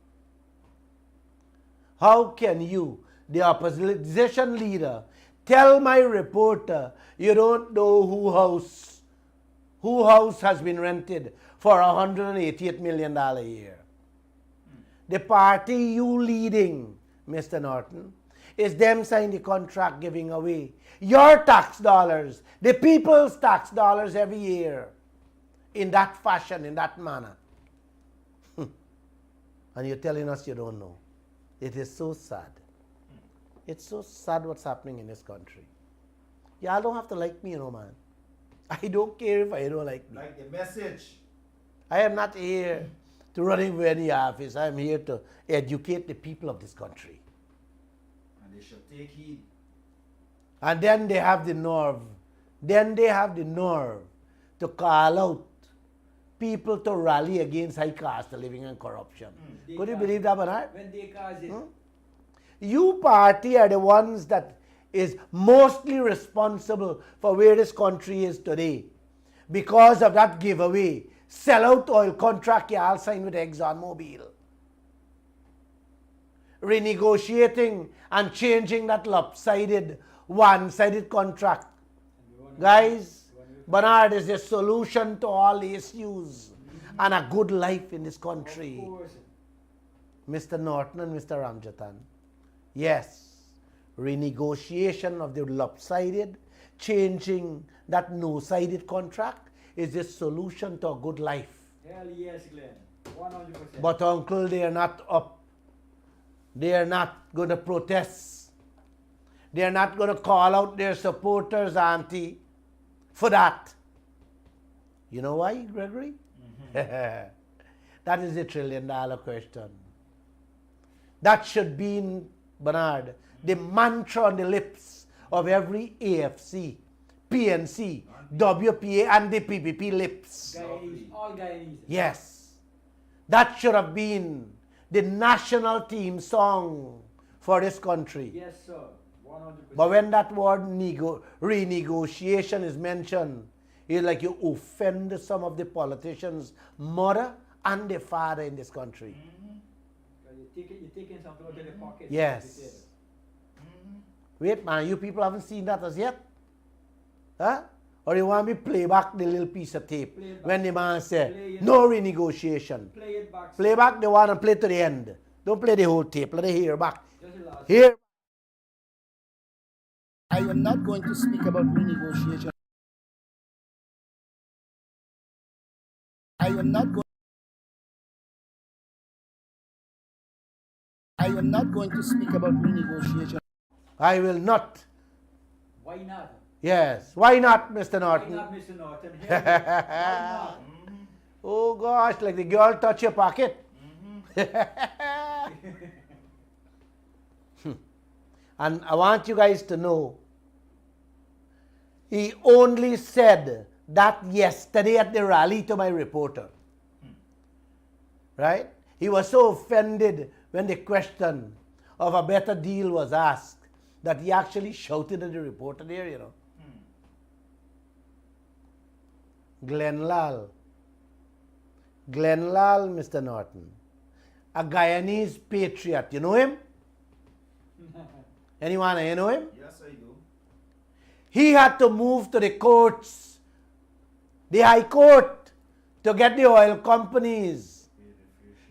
How can you, the opposition leader, tell my reporter you don't know who house has been rented for $188 million a year? The party you leading, Mr. Norton, is them signing the contract giving away your tax dollars, the people's tax dollars every year, in that fashion, in that manner. And you're telling us you don't know. It is so sad. It's so sad what's happening in this country. Y'all don't have to like me, man. I don't care if I don't like me. Like the message. I am not here to run for any office. I am here to educate the people of this country. And they should take heed. And then they have the nerve. To call out people to rally against high cost of living and corruption. Could you believe that, Bernard? When they cause it. You party are the ones that is mostly responsible for where this country is today. Because of that giveaway, sellout oil contract you all signed with ExxonMobil. Renegotiating and changing that lopsided, one-sided contract. Guys, Bernard is the solution to all the issues and a good life in this country. Mr. Norton and Mr. Ramjattan. Yes, renegotiation of the lopsided, changing that no-sided contract is the solution to a good life. Hell yes, Glenn. 100%. But uncle, they are not up. They are not going to protest. They are not going to call out their supporters, auntie, for that. You know why, Gregory? That is a $1 trillion question. That should be, Bernard, the mantra on the lips of every AFC, PNC, WPA, and the PPP lips. Guyanese, all Guyanese. Yes. That should have been the national theme song for this country. Yes, sir. 100%. But when that word renegotiation is mentioned, it's like you offend some of the politicians' mother and the father in this country. You're taking something out of the pocket. Yes. Wait, man, you people haven't seen that as yet? Huh? Or you want me to play back the little piece of tape when the man said, no renegotiation. Play it back. Play back the one and play to the end. Don't play the whole tape. Let it hear back. Just the last. Here. I am not going to speak about renegotiation. I am not going to speak about renegotiation. I will not. Why not? Yes. Why not, Mr. Norton? Why not, Mr. Norton? Why not? Oh gosh, like the girl touch your pocket. And I want you guys to know, he only said that yesterday at the rally to my reporter. Right? He was so offended when the question of a better deal was asked that he actually shouted at the reporter there, you know. Lall, Mr. Norton, a Guyanese patriot. You know him? Anyone here know him? Yes, I do. He had to move to the courts, the High Court, to get the oil companies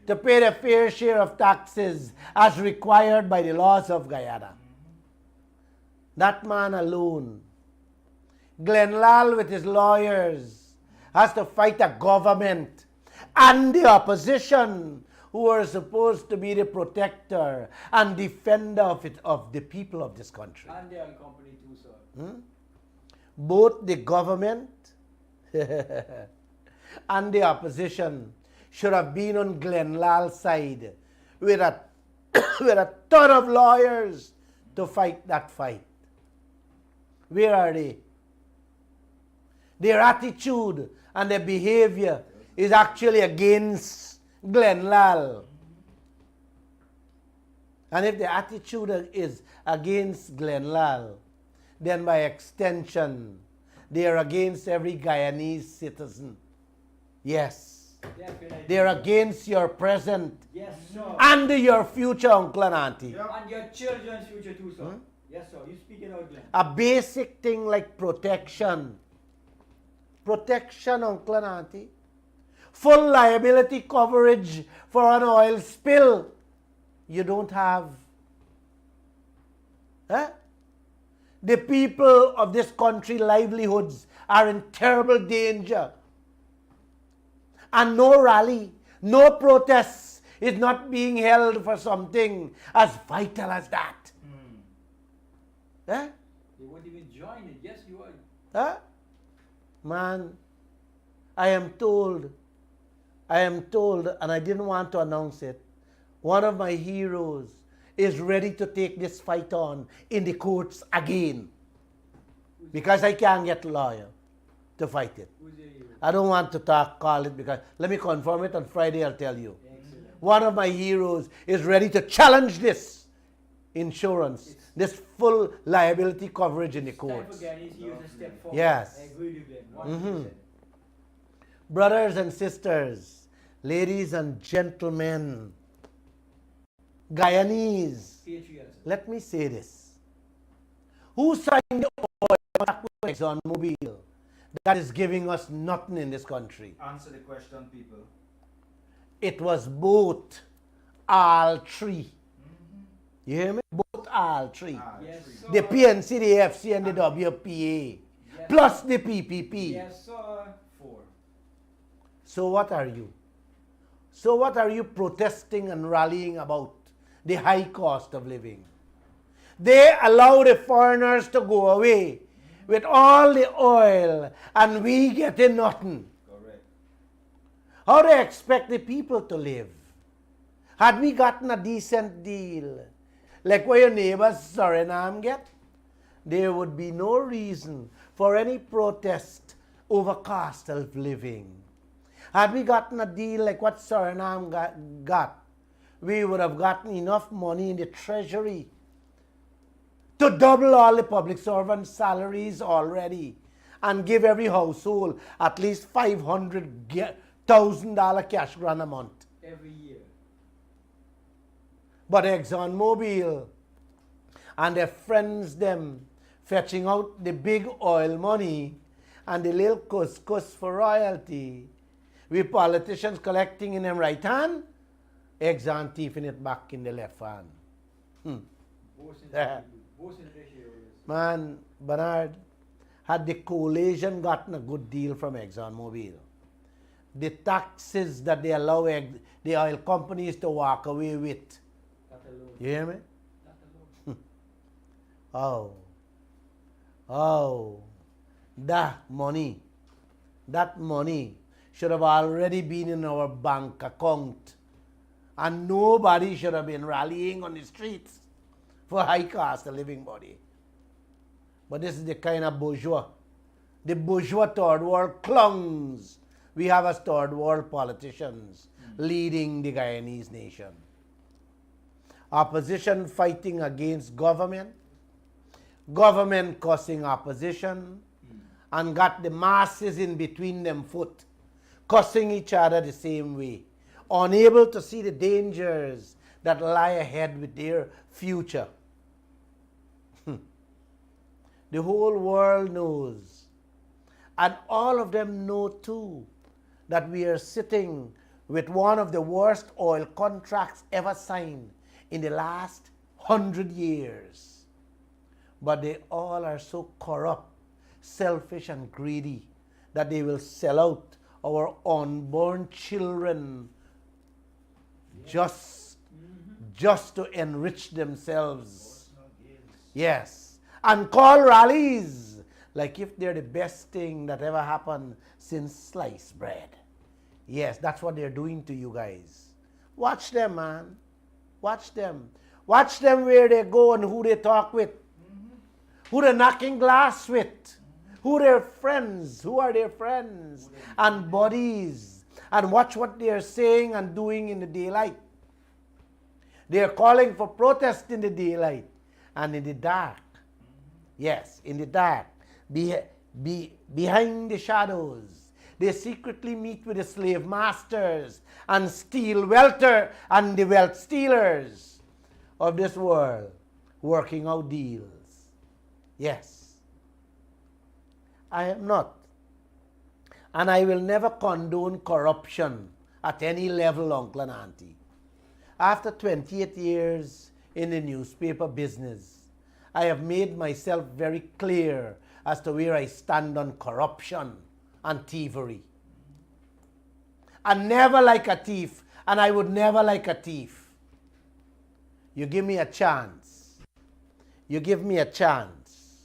to pay the fair share of taxes as required by the laws of Guyana. That man alone, Lall with his lawyers, has to fight a government and the opposition who are supposed to be the protector and defender of the people of this country. And the oil company too, sir. Both the government and the opposition should have been on Lall's side with a ton of lawyers to fight that fight. Where are they? Their attitude and their behavior is actually against Lall. And if the attitude is against Lall, then by extension, they are against every Guyanese citizen. Yes. Definitely. They are against your present Yes, sir. and your future, uncle and auntie. And your children's future too, sir. Yes, sir. You speak it out, Glenn. A basic thing like protection. Protection, uncle and auntie. Full liability coverage for an oil spill. You don't have. Huh? The people of this country livelihoods are in terrible danger. And no rally, no protests is not being held for something as vital as that. Eh? They won't even join it. Yes, you are. Huh? Man, I am told, and I didn't want to announce it, one of my heroes is ready to take this fight on in the courts again. Because I can't get a lawyer to fight it. I don't want to call it because, let me confirm it on Friday, I'll tell you. Excellent. One of my heroes is ready to challenge this insurance, this full liability coverage in the courts. Time for Ghanaians to use a step forward. Yes. I agree with you, Glenn. 100%. Brothers and sisters, ladies and gentlemen, Guyanese, Patriots. let me say this. Who signed the oil contract with ExxonMobil that is giving us nothing in this country? Answer the question, people. It was both all three. You hear me? Both all three. Yes, sir. The PNC, the FC, and the WPA, Yes. plus the PPP. Yes, sir. 4. So what are you? So what are you protesting and rallying about? The high cost of living. They allow the foreigners to go away with all the oil and we getting nothing. Correct. How do they expect the people to live? Had we gotten a decent deal, like what your neighbors Suriname get, there would be no reason for any protest over cost of living. Had we gotten a deal like what Suriname got, we would have gotten enough money in the treasury to double all the public servant salaries already and give every household at least $500,000 cash grant a month. Every year. But ExxonMobil and their friends them fetching out the big oil money and the little couscous for royalty, we politicians collecting in them right hand, Exxon thieving it back in the left hand. Man, Bernard, had the coalition gotten a good deal from ExxonMobil, the taxes that they allow the oil companies to walk away with, you hear me? That money should have already been in our bank account and nobody should have been rallying on the streets for high cost of living body. But this is the kind of bourgeois, the bourgeois third world clowns we have as third world politicians leading the Guyanese nation. Opposition fighting against government, government causing opposition, and got the masses in between them foot, cussing each other the same way, unable to see the dangers that lie ahead with their future. The whole world knows, and all of them know too, that we are sitting with one of the worst oil contracts ever signed in the last 100 years. But they all are so corrupt, selfish and greedy that they will sell out our unborn children just to enrich themselves. Yes. And call rallies like if they're the best thing that ever happened since sliced bread. Yes, that's what they're doing to you guys. Watch them, man. Watch them. Watch them where they go and who they talk with. Who they're knocking glass with. Who their friends. Who are their friends and buddies. And watch what they're saying and doing in the daylight. They're calling for protest in the daylight and in the dark. Yes, in the dark. Behind the shadows. They secretly meet with the slave masters and steal welter and the wealth stealers of this world, working out deals. Yes. I am not. And I will never condone corruption at any level, uncle and auntie. After 28 years in the newspaper business, I have made myself very clear as to where I stand on corruption and thievery. And never like a thief, And I would never like a thief. You give me a chance. You give me a chance.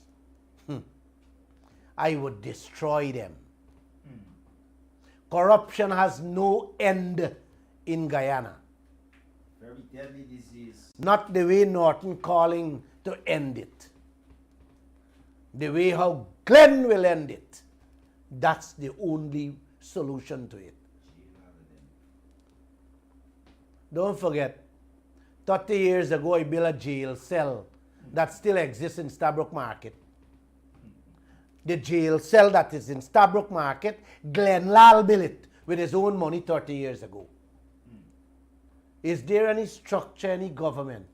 I would destroy them. Corruption has no end in Guyana. Very deadly disease. Not the way Norton calling to end it. The way how Glenn will end it. That's the only solution to it. Don't forget, 30 years ago I built a jail cell that still exists in Stabrook Market. The jail cell that is in Stabrook Market, Glenn Lall built it with his own money 30 years ago. Is there any structure, any government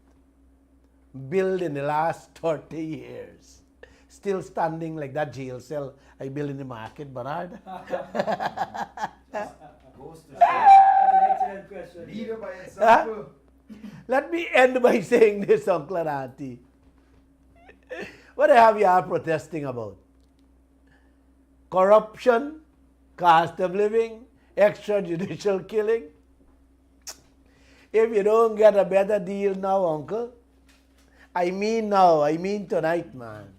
built in the last 30 years still standing like that jail cell I built in the market, Bernard? Goes to That's an excellent question. leader by example. Let me end by saying this, Uncle and Auntie. What have you all protesting about? Corruption, cost of living, extrajudicial killing. If you don't get a better deal now, Uncle, I mean now, I mean tonight, man.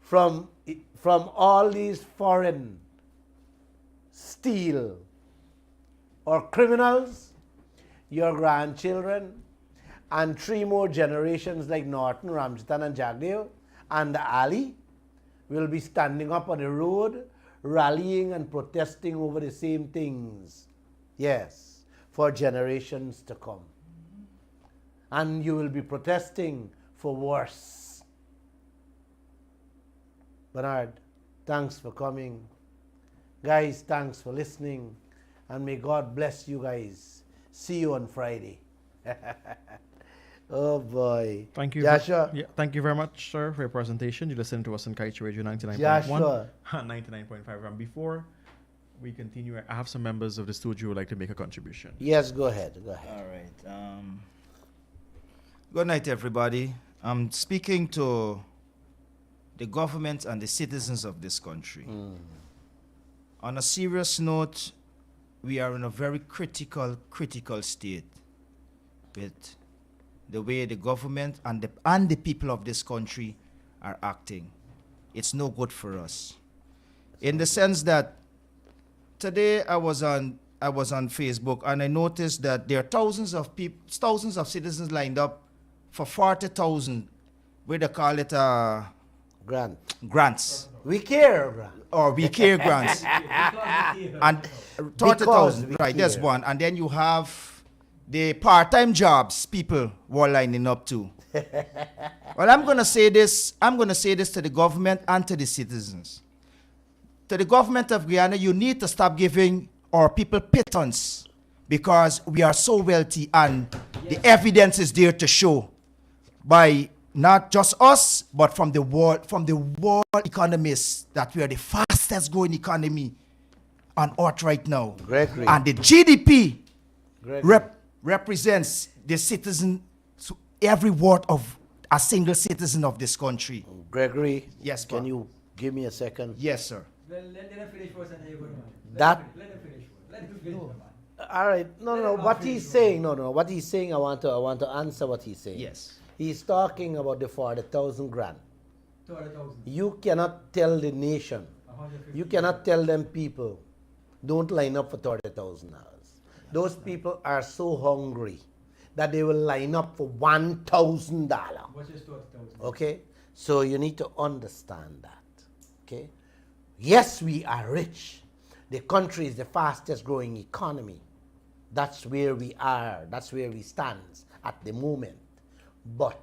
From all these foreign steal or criminals, your grandchildren, and 3 more generations like Norton, Ramjattan, and Jagdeo, and Ali will be standing up on the road, rallying and protesting over the same things. Yes, for generations to come. And you will be protesting for worse. Bernard, thanks for coming. Guys, thanks for listening. And may God bless you guys. See you on Friday. Oh boy. Thank you. Joshua. Thank you very much, sir, for your presentation. You listened to us on Kaieteur Radio 99.1 Joshua. and 99.5. And before we continue, I have some members of the studio who would like to make a contribution. Yes, go ahead. Go ahead. All right. Good night, everybody. I'm speaking to the government and the citizens of this country. On a serious note, we are in a very critical state with the way the government and the people of this country are acting. It's no good for us. In the sense that today I was on Facebook and I noticed that there are thousands of citizens lined up for 40,000, where they call it grants. We care, grant. Or we care grants. And 30,000, right, there's one. And then you have the part-time jobs people were lining up to. Well, I'm going to say this to the government and to the citizens. To the government of Guyana, you need to stop giving our people pittance because we are so wealthy and the evidence is there to show by not just us, but from the world economists that we are the fastest growing economy on earth right now. Gregory. And the GDP represents the citizen, every word of a single citizen of this country. Gregory, yes, can you give me a second? Yes, sir. Let them finish first and then you go on. That. Let them finish first. Let them finish. All right. No. What he's saying, what he's saying, I want to answer what he's saying. Yes. He's talking about the 40,000 grant. 200,000. You cannot tell the nation, you cannot tell them people, don't line up for $30,000. Those people are so hungry that they will line up for $1,000. What's your 30,000? Okay? So you need to understand that. Okay? Yes, we are rich. The country is the fastest growing economy. That's where we are. That's where we stand at the moment. But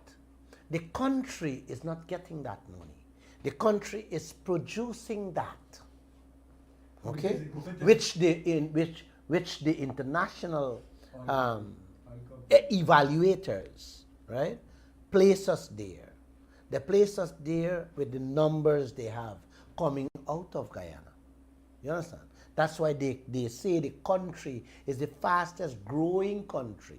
the country is not getting that money. The country is producing that. Okay? Which the international evaluators, right, place us there. They place us there with the numbers they have coming out of Guyana. You understand? That's why they say the country is the fastest growing country.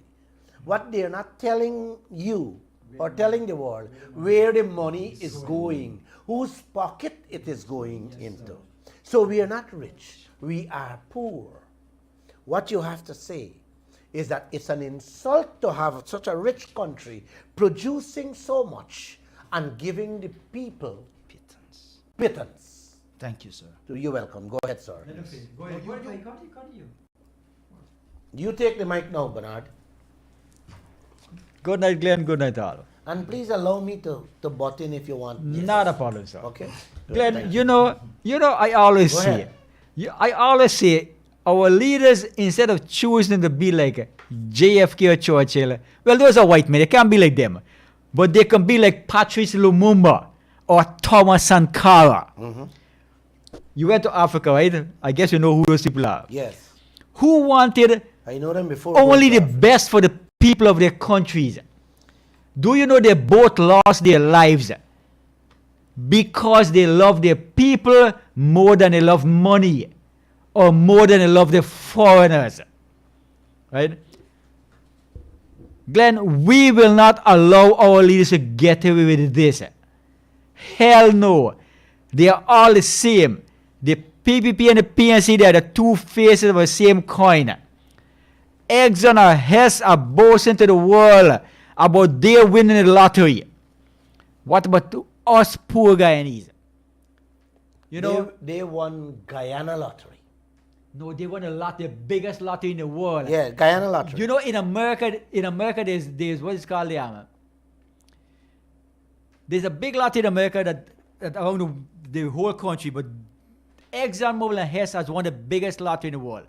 What they're not telling you or telling the world where the money is going, whose pocket it is going into. So we are not rich. We are poor. what you have to say is that it's an insult to have such a rich country producing so much and giving the people pittance. Thank you, sir. So you're welcome. Go ahead, sir. Go ahead. Continue. You take the mic now, Bernard. Good night, Glenn. Good night, all. And please allow me to butt in if you want. Not a problem, sir. Okay. Good, Glenn, you know, I always Go say, ahead. I always say, our leaders, instead of choosing to be like JFK or Churchill, well, those are white men. They can't be like them. But they can be like Patrice Lumumba or Thomas Sankara. Mm-hmm. You went to Africa, right? I guess you know who those people are. Yes. Who wanted I know them before. only the best for the people of their countries? Do you know they both lost their lives because they love their people more than they love money or more than they love the foreigners? Right? Glenn, we will not allow our leaders to get away with this. Hell no. They are all the same. The PPP and the PNC, they are the two faces of the same coin. Exxon or Hess are boasting to the world about their winning the lottery. What about us poor Guyanese? You know, they won Guyana lottery. no, they won the biggest lottery in the world. Yeah, Guyana lottery. You know, in America, there's what is called there's a big lottery in America that around the whole country, but ExxonMobil and Hess has won the biggest lottery in the world.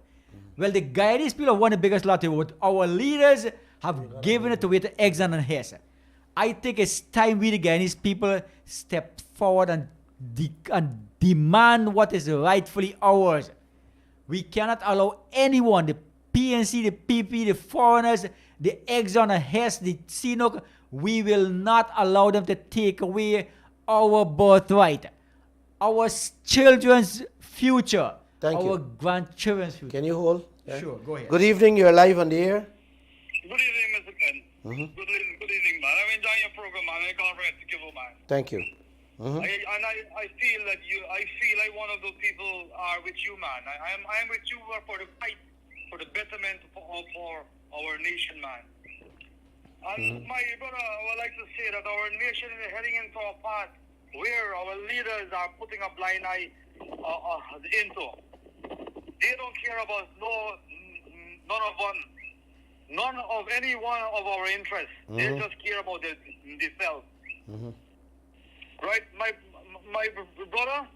Well, the Guyanese people have won the biggest lottery, but our leaders have given it away to Exxon and Hess. I think it's time we, the Guyanese people, step forward and demand what is rightfully ours. We cannot allow anyone, the PNC, the PP, the foreigners, the Exxon and Hess, the CNOOC, we will not allow them to take away our birthright, our children's future, Thank our you. grandchildren's future. Can you hold? Sure, go ahead. Good evening, you're live on the air. Good evening, Mr. Ken. Mm-hmm. Good evening, man. I'm enjoying your program, man. I'm comprehensive, man. Thank you. Mm-hmm. I feel that I feel like one of those people are with you, man. I'm with you for the fight, for the betterment for our nation, man. And my brother, I would like to say that our nation is heading into a path where our leaders are putting a blind eye into. They don't care about none of any one of our interests. They just care about themselves. Right, my brother.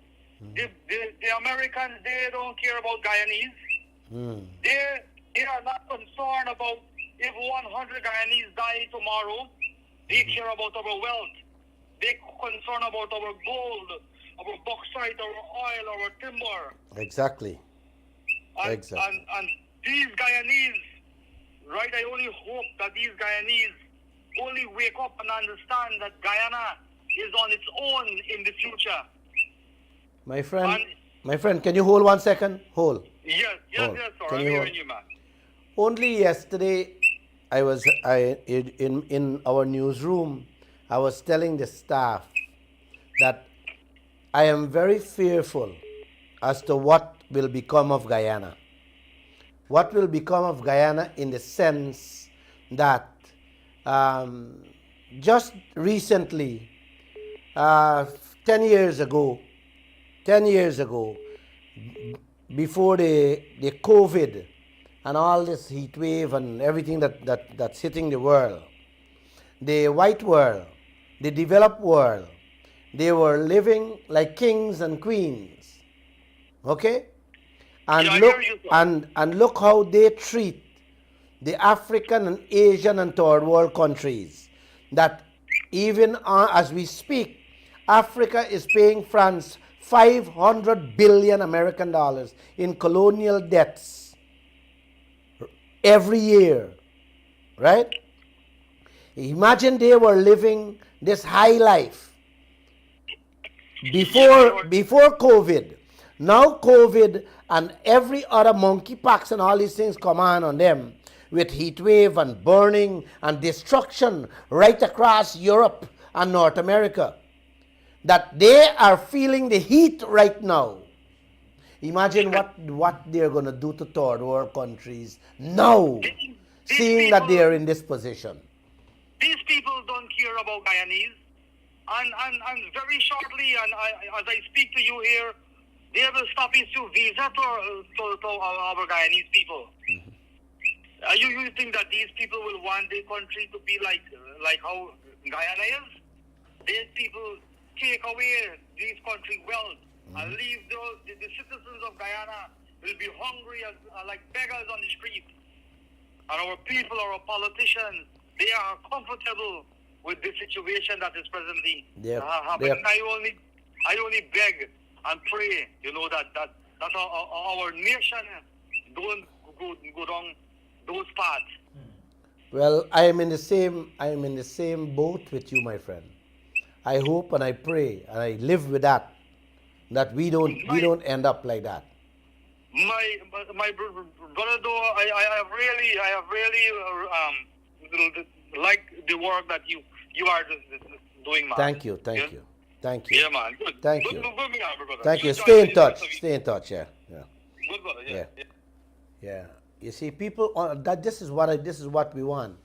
If the Americans, they don't care about Guyanese. They are not concerned about if 100 Guyanese die tomorrow. They care about our wealth. They concerned about our gold, our bauxite, our oil, our timber. Exactly. And these Guyanese, right, I only hope that these Guyanese only wake up and understand that Guyana is on its own in the future. My friend, can you hold 1 second? Hold. Yes, sir. I'm hearing you, man. Only yesterday, in our newsroom, I was telling the staff that I am very fearful as to what will become of Guyana. What will become of Guyana in the sense that just recently, 10 years ago, before the COVID and all this heat wave and everything that's hitting the world, the white world, the developed world, they were living like kings and queens. Okay? And look how they treat the African and Asian and third world countries. That even as we speak, Africa is paying France 500 billion American dollars in colonial debts every year, right? Imagine they were living this high life before COVID. Now COVID and every other monkeypox and all these things come on them with heat wave and burning and destruction right across Europe and North America. That they are feeling the heat right now. Imagine what they're going to do to third world countries now, seeing that they're in this position. These people don't care about Guyanese. And very shortly, as I speak to you here, they will stop issue visa to our Guyanese people. You think that these people will want their country to be like how Guyana is? These people take away these country wealth and leave the citizens of Guyana will be hungry as like beggars on the street. And our people, our politicians, they are comfortable with the situation that is presently happening. I only beg and pray, that our nation don't go down those paths. Well, I am in the same boat with you, my friend. I hope and I pray and I live with that we don't end up like that. My brother, though, I have really like the work that you are doing, man. Thank you. Yeah, man. Good. Thank Good, you. Good, good, brother. Thank you. Good Stay in job. touch. Stay in touch. Yeah. Good, brother. Yeah. You see, people this is what we want.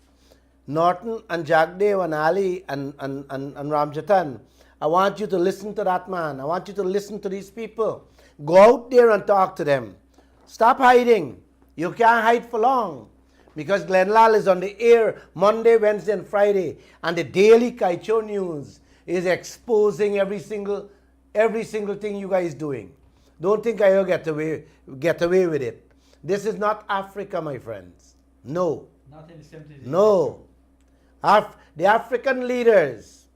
Norton and Jagdeo and Ali and Ramjattan, I want you to listen to that man. I want you to listen to these people. Go out there and talk to them. Stop hiding. You can't hide for long. Because Lall is on the air Monday, Wednesday, and Friday. And the daily Kaieteur news is exposing every single thing you guys doing. Don't think I'll get away with it. This is not Africa, my friends. No. Not in the 70s. No. The African leaders,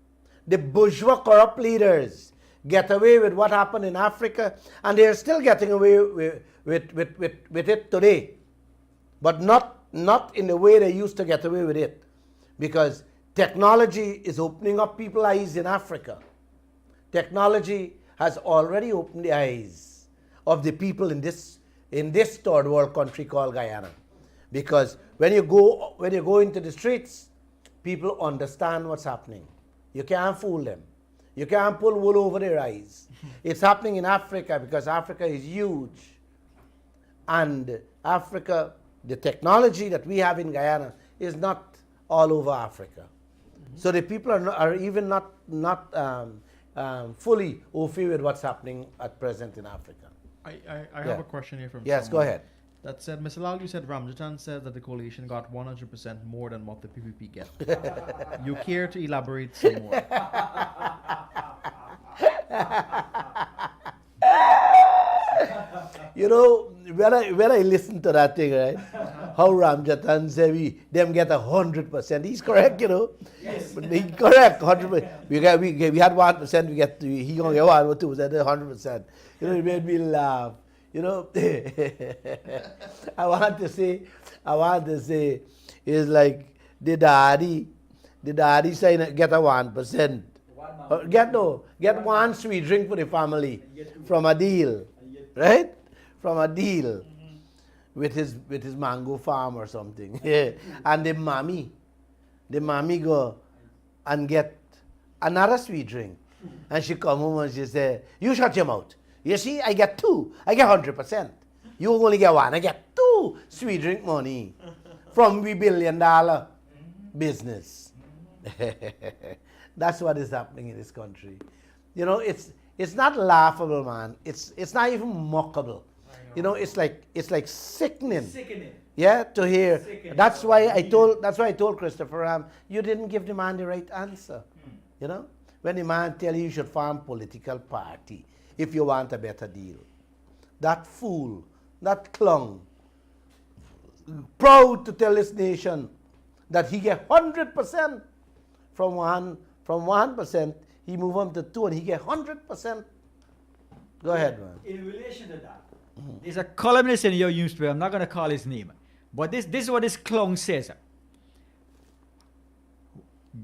the bourgeois corrupt leaders, get away with what happened in Africa, and they are still getting away with it today. But not in the way they used to get away with it. Because technology is opening up people's eyes in Africa. Technology has already opened the eyes of the people in this third world country called Guyana. Because when you go into the streets, people understand what's happening. You can't fool them. You can't pull wool over their eyes. It's happening in Africa because Africa is huge. And Africa, the technology that we have in Guyana is not all over Africa. So the people are even not fully au fait with what's happening at present in Africa. I have a question here from Yes, someone go ahead. That said, Mr. Lall, you said Ramjattan said that the coalition got 100% more than what the PPP get. You care to elaborate some more? When I listen to that thing, right? How Ramjattan said them get 100%. He's correct, Yes. But he's correct, 100%. We had 1%. He gonna get 1 or 2%, 100%. It made me laugh. I want to say, it's like the daddy saying get a 1%. Get one sweet drink for the family from a deal, right? From a deal with his mango farm or something. And the mommy go and get another sweet drink, and she come home and she say, "You shut your mouth. You see, I get 2. I get 100%. You only get 1. I get 2 sweet drink money from $1 billion business." That's what is happening in this country. It's not laughable, man. It's not even mockable. It's like sickening. Yeah, to hear. Sickening. That's why I told Christopher you didn't give the man the right answer. When the man tell you should form political party if you want a better deal. That fool, that clown, proud to tell this nation that he get 100% from 1%, he move on to 2 and he get 100%. Go ahead, man. In relation to that, there's a columnist in your newspaper, I'm not going to call his name, but this is what this clown says.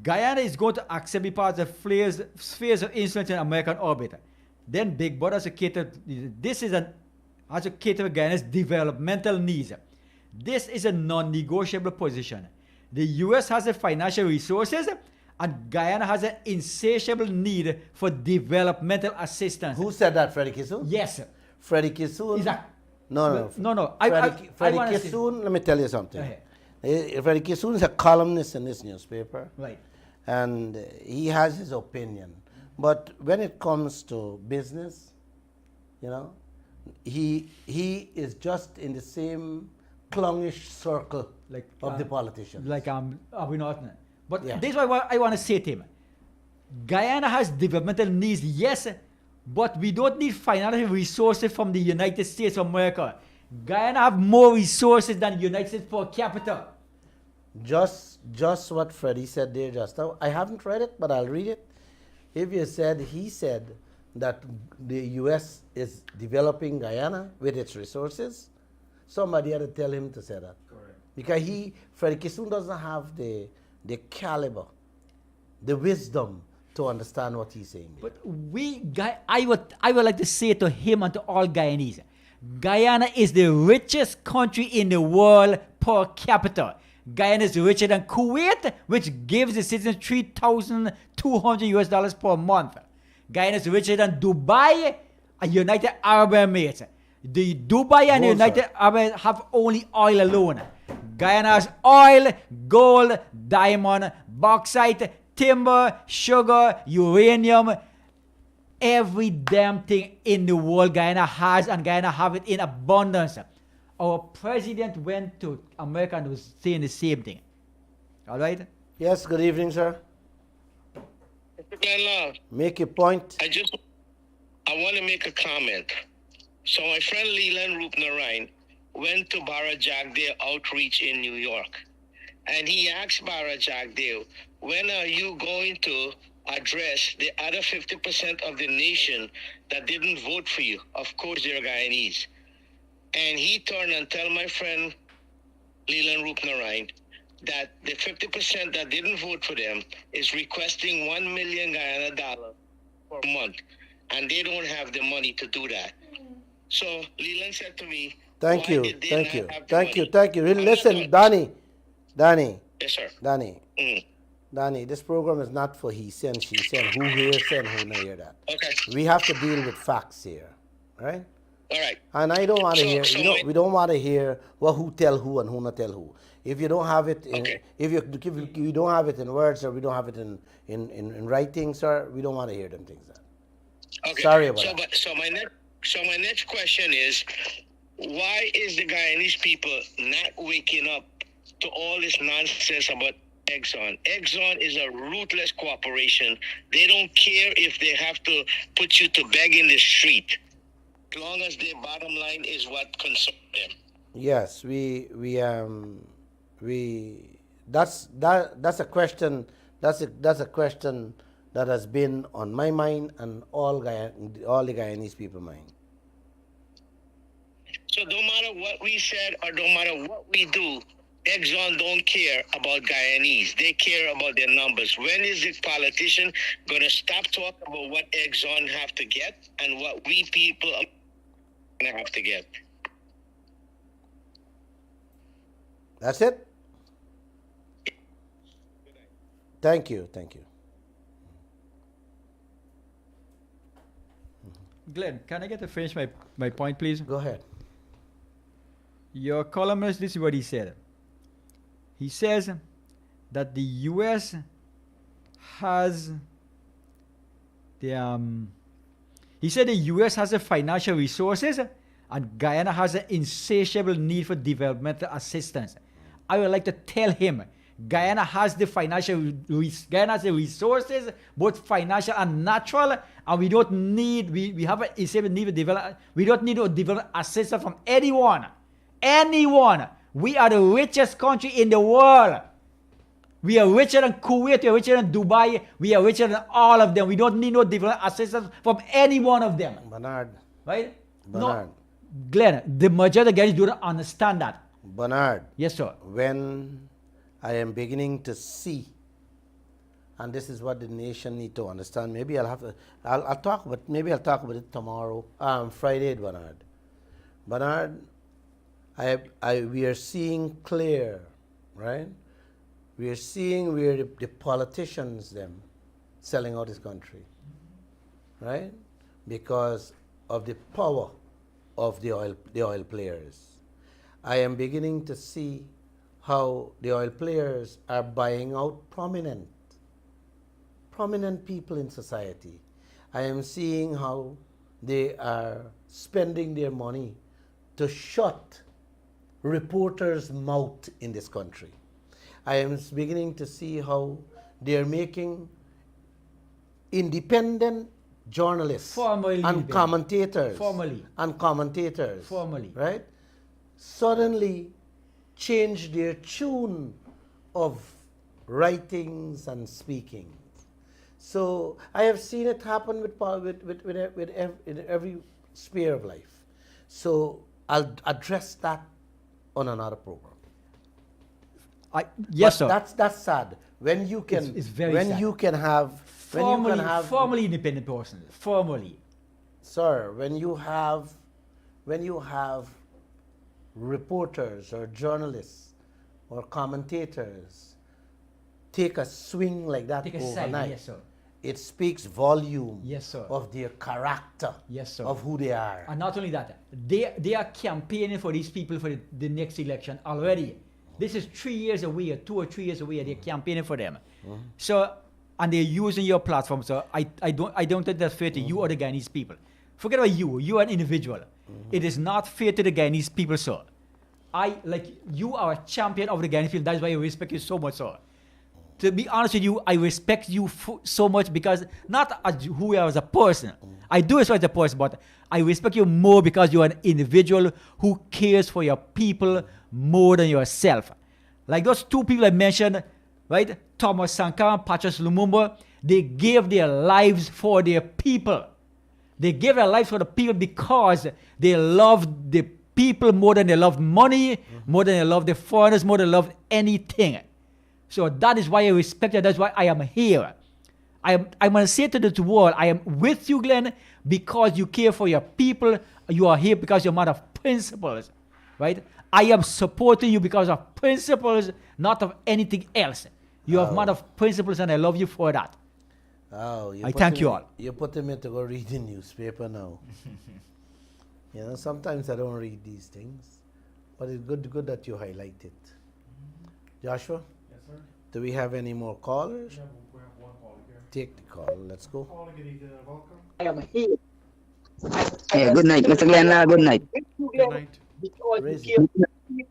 Guyana is going to accept be part of the spheres of influence in American orbit. Then Big Brother has to cater to Guyana's developmental needs. This is a non-negotiable position. The U.S. has the financial resources, and Guyana has an insatiable need for developmental assistance. Who said that, Freddie Kissel? Yes, sir. Freddie Kissoon. No. Freddie Kissoon, let me tell you something. Freddie Kissoon is a columnist in this newspaper. Right. And he has his opinion. But when it comes to business, you know, he is just in the same clownish circle of the politicians. Like Norton. But this is what I want to say to him. Guyana has developmental needs, yes, but we don't need financial resources from the United States of America. Guyana have more resources than the United States per capita. Just what Freddie said there just now. I haven't read it, but I'll read it. He said that the U.S. is developing Guyana with its resources, somebody had to tell him to say that. Correct. Because Freddie Kissoon doesn't have the caliber, the wisdom to understand what he's saying. But I would like to say to him and to all Guyanese, Guyana is the richest country in the world per capita. Guyana is richer than Kuwait, which gives the citizens $3,200 per month. Guyana is richer than Dubai and United Arab Emirates. The Dubai and United Arab Emirates have only oil alone. Guyana has oil, gold, diamond, bauxite, timber, sugar, uranium, every damn thing in the world Guyana has, and Guyana have it in abundance. Our president went to America and was saying the same thing. All right? Yes, good evening, sir. Mr. Lall, make your point. I want to make a comment. So my friend Leland Rupnarayan went to Bara Jagdeo outreach in New York. And he asked Bara Jagdeo, when are you going to address the other 50% of the nation that didn't vote for you? Of course, they're Guyanese. And he turned and tell my friend Leland Rupnarayan that the 50% that didn't vote for them is requesting $1 million Guyana dollars per month. And they don't have the money to do that. So Leland said to me, Thank you. Really, listen, Danny. Yes, sir. Danny, this program is not for he sent, she sent, who here sent, who not hear that. Okay. We have to deal with facts here, right? All right. And I don't want to hear, we don't want to hear who tell who and who not tell who. If you don't have it, if you don't have it in words or we don't have it in writing, sir, we don't want to hear them things. Okay. Sorry about that. So my next question is, why is the Guyanese people not waking up to all this nonsense about Exxon? Exxon is a ruthless corporation. They don't care if they have to put you to beg in the street, as long as their bottom line is what concerns them. Yes, that's a question. That's a question that has been on my mind and all the Guyanese people's mind. So no matter what we said or no matter what we do, Exxon don't care about Guyanese. They care about their numbers. When is the politician going to stop talking about what Exxon have to get and what we people are going to have to get? That's it? Thank you. Glenn, can I get to finish my point, please? Go ahead. Your columnist, this is what he said. He says that the U.S. has he said the U.S. has the financial resources and Guyana has an insatiable need for developmental assistance. I would like to tell him Guyana has the Guyana has the resources, both financial and natural, and we don't need, we have an insatiable need to develop, we don't need to develop assistance from anyone. We are the richest country in the world. We are richer than Kuwait, we are richer than Dubai, we are richer than all of them. We don't need no development assistance from any one of them. Bernard. Right? Bernard. No, Glenn, the majority of the guys don't understand that. Bernard. Yes, sir. When I am beginning to see, and this is what the nation need to understand, maybe I'll talk about it tomorrow, Friday, Bernard. Bernard, we are seeing clear, right? We are seeing where the politicians them selling out this country, right? Because of the power of the oil players. I am beginning to see how the oil players are buying out prominent people in society. I am seeing how they are spending their money to shut reporters' mouth in this country. I am beginning to see how they are making independent journalists and commentators, right, suddenly change their tune of writings and speaking. So I have seen it happen in every sphere of life. So I'll address that on another program. Yes, but sir. That's sad. When you can, it's very when sad. you can have, formally independent person, formally. Sir, when you have reporters or journalists or commentators take a swing like that overnight, yes, sir. It speaks volume Yes, sir. of their character, yes, sir. of who they are. And not only that, they are campaigning for these people for the next election already. This is 3 years away, or 2 or 3 years away. They're campaigning for them. So, and they're using your platform. So I don't think that's fair to you or the Guyanese people. Forget about you. You are an individual. It is not fair to the Guyanese people, sir. You are a champion of the Guyanese people. That's why I respect you so much, sir. To be honest with you, I respect you so much because not as who you are as a person. I do respect as a person, but I respect you more because you're an individual who cares for your people more than yourself. Like those two people I mentioned, right? Thomas Sankara and Patrice Lumumba, they gave their lives for their people. They gave their lives for the people because they loved the people more than they loved money, more than they loved the foreigners, more than they loved anything. So that is why I respect you. That's why I am here. I'm going to say to the world, I am with you, Glenn, because you care for your people. You are here because you're a man of principles, right? I am supporting you because of principles, not of anything else. You have a man of principles, and I love you for that. Oh, I thank you all. You're putting me to go read the newspaper now. You know, sometimes I don't read these things, but it's good that you highlight it. Joshua? Yes, sir. Do we have any more callers? Yeah, we have one call here. Take the call. Let's go. Caller, good evening and welcome. I am here. Hey, good night, Mr. Glenn. Good night. Good night.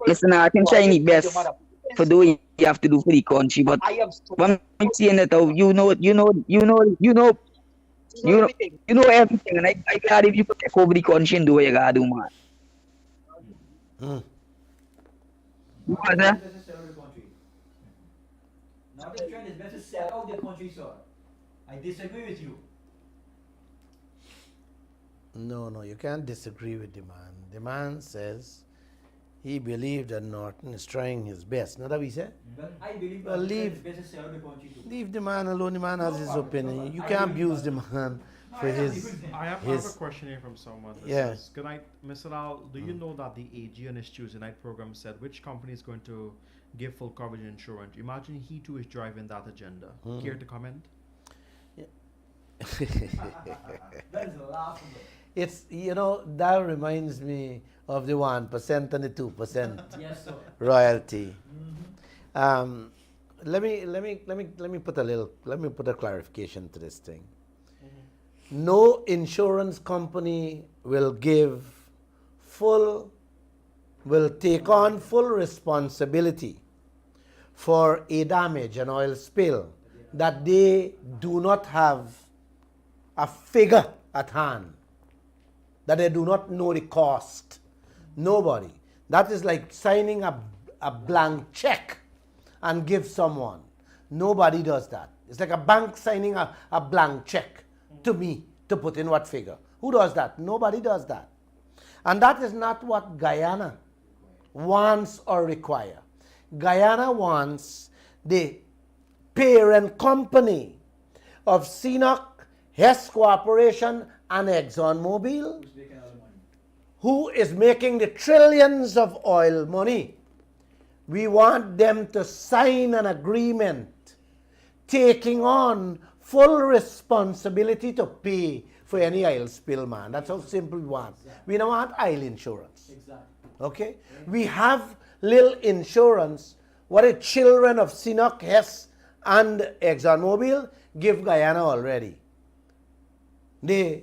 Listen, I can try my best for doing you have to do for the country, but when I'm saying that, you know everything, and I glad if you could take over the country and do what you gotta do, man. What, Now the trend is better sell out the country, sir. I disagree with you. No, you can't disagree with the man. The man says he believed that Norton is trying his best. Not that we said? Well, I believe Well, leave better sell out the country too. the man alone. The man has his opinion. You can't abuse the man for his... I have a question here from someone. That says, good night, Mr. Lall. Do you know that the AG on his Tuesday night program said which company is going to give full coverage insurance? Imagine he too is driving that agenda. Care to comment? That is laughable. It's, that reminds me of the 1% and the 2% Yes, sir. royalty. Let me put a clarification to this thing. No insurance company will take on full responsibility for a damage, an oil spill, that they do not have a figure at hand, that they do not know the cost. Nobody. That is like signing a blank check and give someone. Nobody does that. It's like a bank signing a blank check to me to put in what figure. Who does that? Nobody does that. And that is not what Guyana wants or require. Guyana wants the parent company of CNOC, Hess Corporation, and ExxonMobil, who is making the trillions of oil money. We want them to sign an agreement taking on full responsibility to pay for any oil spill, man. That's how simple we want. We don't want oil insurance. Okay? We have little insurance. What the children of Sinnock, Hess, and ExxonMobil give Guyana already. The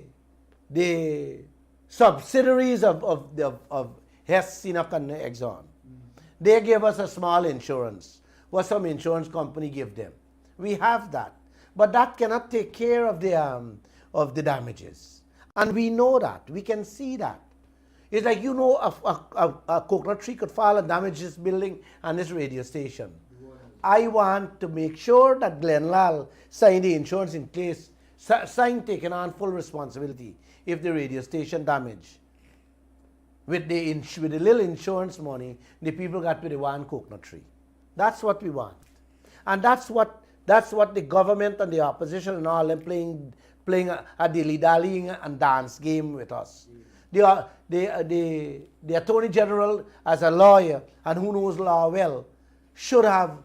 subsidiaries of Hess, Sinnock, and Exxon, they gave us a small insurance. What some insurance company give them. We have that. But that cannot take care of the damages. And we know that. We can see that. It's like, you know, a coconut tree could fall and damage this building and this radio station. I want to make sure that Glen Lall sign the insurance in place, sign taking on full responsibility if the radio station damage. With the little insurance money, the people got to the one coconut tree. That's what we want. And that's what the government and the opposition and all them playing a dilly-dallying and dance game with us. The Attorney General, as a lawyer and who knows law well, should have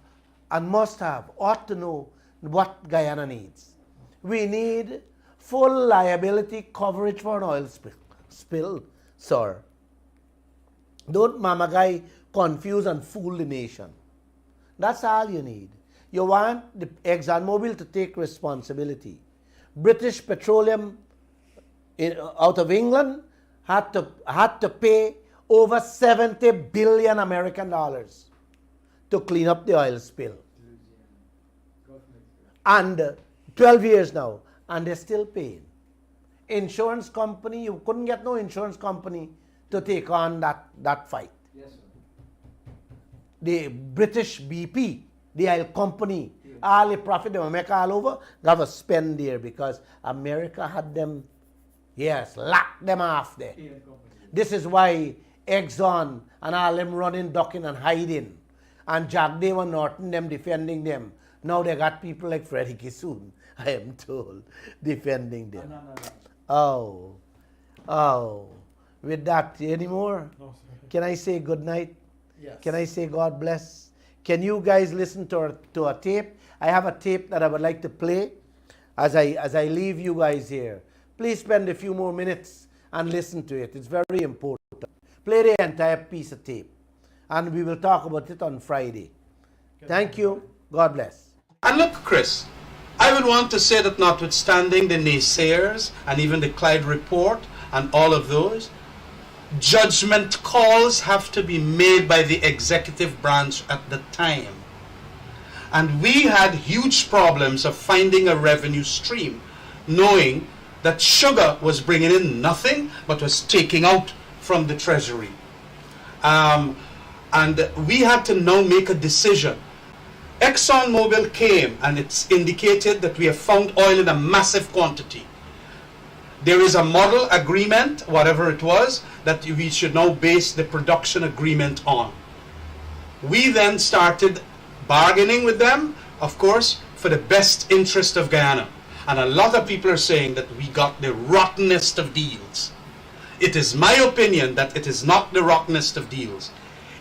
and must have, ought to know what Guyana needs. We need full liability coverage for an oil spill, sir. Don't Mama Guy confuse and fool the nation. That's all you need. You want the ExxonMobil to take responsibility. British Petroleum out of England had to pay over 70 billion American dollars to clean up the oil spill. And 12 years now, and they're still paying. Insurance company, you couldn't get no insurance company to take on that fight. Yes, sir. The British BP, the oil company, all the profit they make all over, got to spend there because America had them, yes, locked them off there. This is why Exxon and all them running, ducking and hiding. And Jagdeo and Norton, them defending them. Now they got people like Freddie Kissoon, I am told, defending them. No. Oh. With that, any more? No, sir. Can I say good night? Yes. Can I say God bless? Can you guys listen to a tape? I have a tape that I would like to play as I leave you guys here. Please spend a few more minutes and listen to it. It's very important. Play the entire piece of tape. And we will talk about it on Friday. Thank you. God bless. And look, Chris, I would want to say that notwithstanding the naysayers and even the Clyde report and all of those, judgment calls have to be made by the executive branch at the time. And we had huge problems of finding a revenue stream, knowing that sugar was bringing in nothing but was taking out from the treasury. And we had to now make a decision. ExxonMobil came and it's indicated that we have found oil in a massive quantity. There is a model agreement, whatever it was, that we should now base the production agreement on. We then started bargaining with them, of course, for the best interest of Guyana. And a lot of people are saying that we got the rottenest of deals. It is my opinion that it is not the rottenest of deals.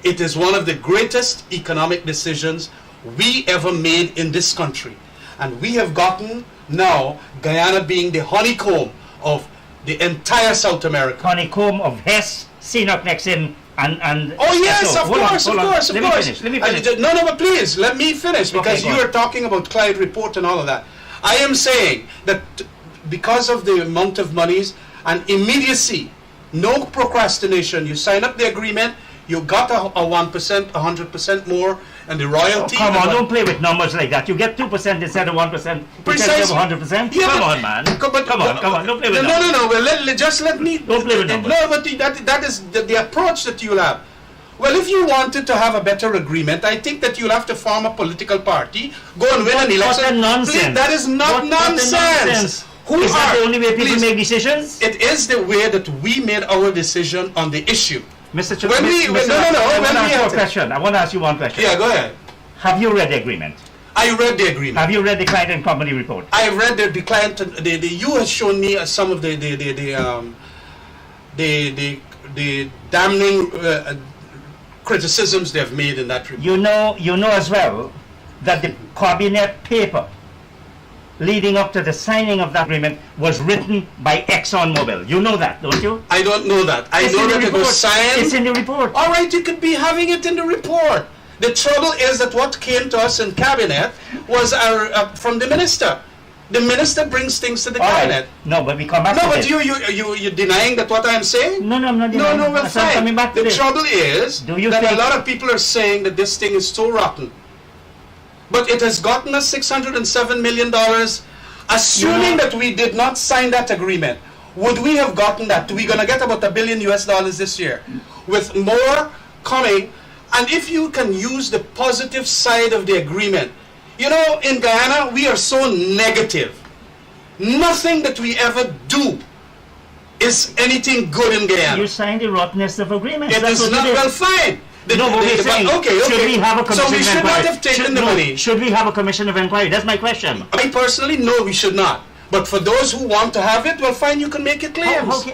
It is one of the greatest economic decisions we ever made in this country. And we have gotten now Guyana being the honeycomb of the entire South America. Honeycomb of Hess, Sinnock, Nexin, and oh yes, of course. Let me finish. No, but please, let me finish, because you are talking about Clyde report and all of that. I am saying that because of the amount of monies and immediacy, no procrastination, you sign up the agreement, you got a 1%, 100% more, and the royalty. Oh, come on, don't play with numbers like that. You get 2% instead of 1%. Precisely. 100%. Yeah, come on, man. Come on. Don't play with numbers. No. Well, just let me. Don't play with numbers. No, but that is the approach that you'll have. Well, if you wanted to have a better agreement, I think that you'll have to form a political party, go and win an election. What a nonsense. Please, that is not nonsense. Is that the only way people make decisions? It is the way that we made our decision on the issue. Mr. I want to ask you one question. Yeah, go ahead. Have you read the agreement? I read the agreement. Have you read the client and company report? I read the client. You have shown me some of the damning criticisms they have made in that report. You know as well that the cabinet paper leading up to the signing of that agreement was written by ExxonMobil. You know that, don't you? I don't know that. I know that it was signed. It's in the report. All right, you could be having it in the report. The trouble is that what came to us in cabinet was from the minister. The minister brings things to the cabinet. Right. No, but we come back to No, but this. you're denying that what I'm saying? No, I'm not denying. No, well, So I'm fine. coming back to The this. trouble is Do you that a think- lot of people are saying that this thing is so rotten. But it has gotten us $607 million, assuming that we did not sign that agreement. Would we have gotten that? We're going to get about $1 billion this year, with more coming. And if you can use the positive side of the agreement, you know, in Guyana, we are so negative. Nothing that we ever do is anything good in Guyana. You signed the rottenness of agreements. It That's is what not you did. well fine. No, but we're saying, should we have a commission So we of should inquiry? not have taken the money. Should we have a commission of inquiry? That's my question. I personally, no, we should not. But for those who want to have it, well, fine, you can make your claims.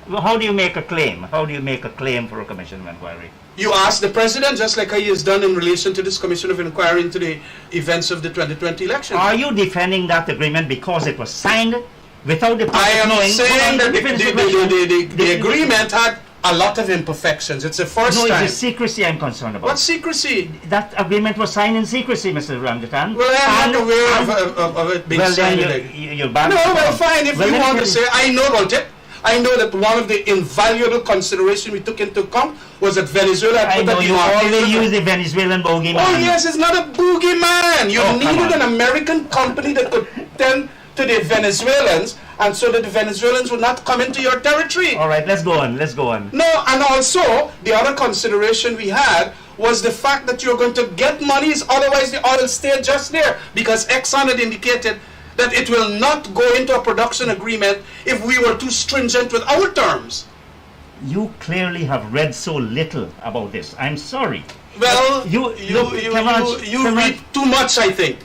How do you make a claim? How do you make a claim for a commission of inquiry? You ask the president, just like he has done in relation to this commission of inquiry into the events of the 2020 election. Are you defending that agreement because it was signed without the public I am knowing? saying that the agreement had a lot of imperfections. It's the first No, time. it's the secrecy I'm concerned about. What secrecy? That agreement was signed in secrecy, Mr. Ramjattan. Well, I am not aware of it being well, signed. then you're banned. No, well, fine. If Well, you let me want to tell say, I know about it. I know that one of the invaluable considerations we took into account was that Venezuela had I put know a you demarcation. always use the Venezuelan bogeyman. Oh yes, it's not a boogeyman. You Oh, come needed on. an American company that could tend to the Venezuelans, and so that the Venezuelans would not come into your territory. All right, let's go on. Let's go on. No, and also the other consideration we had was the fact that you're going to get monies, otherwise the oil stayed just there, because Exxon had indicated that it will not go into a production agreement if we were too stringent with our terms. You clearly have read so little about this. I'm sorry. Well, you you read too much, I think.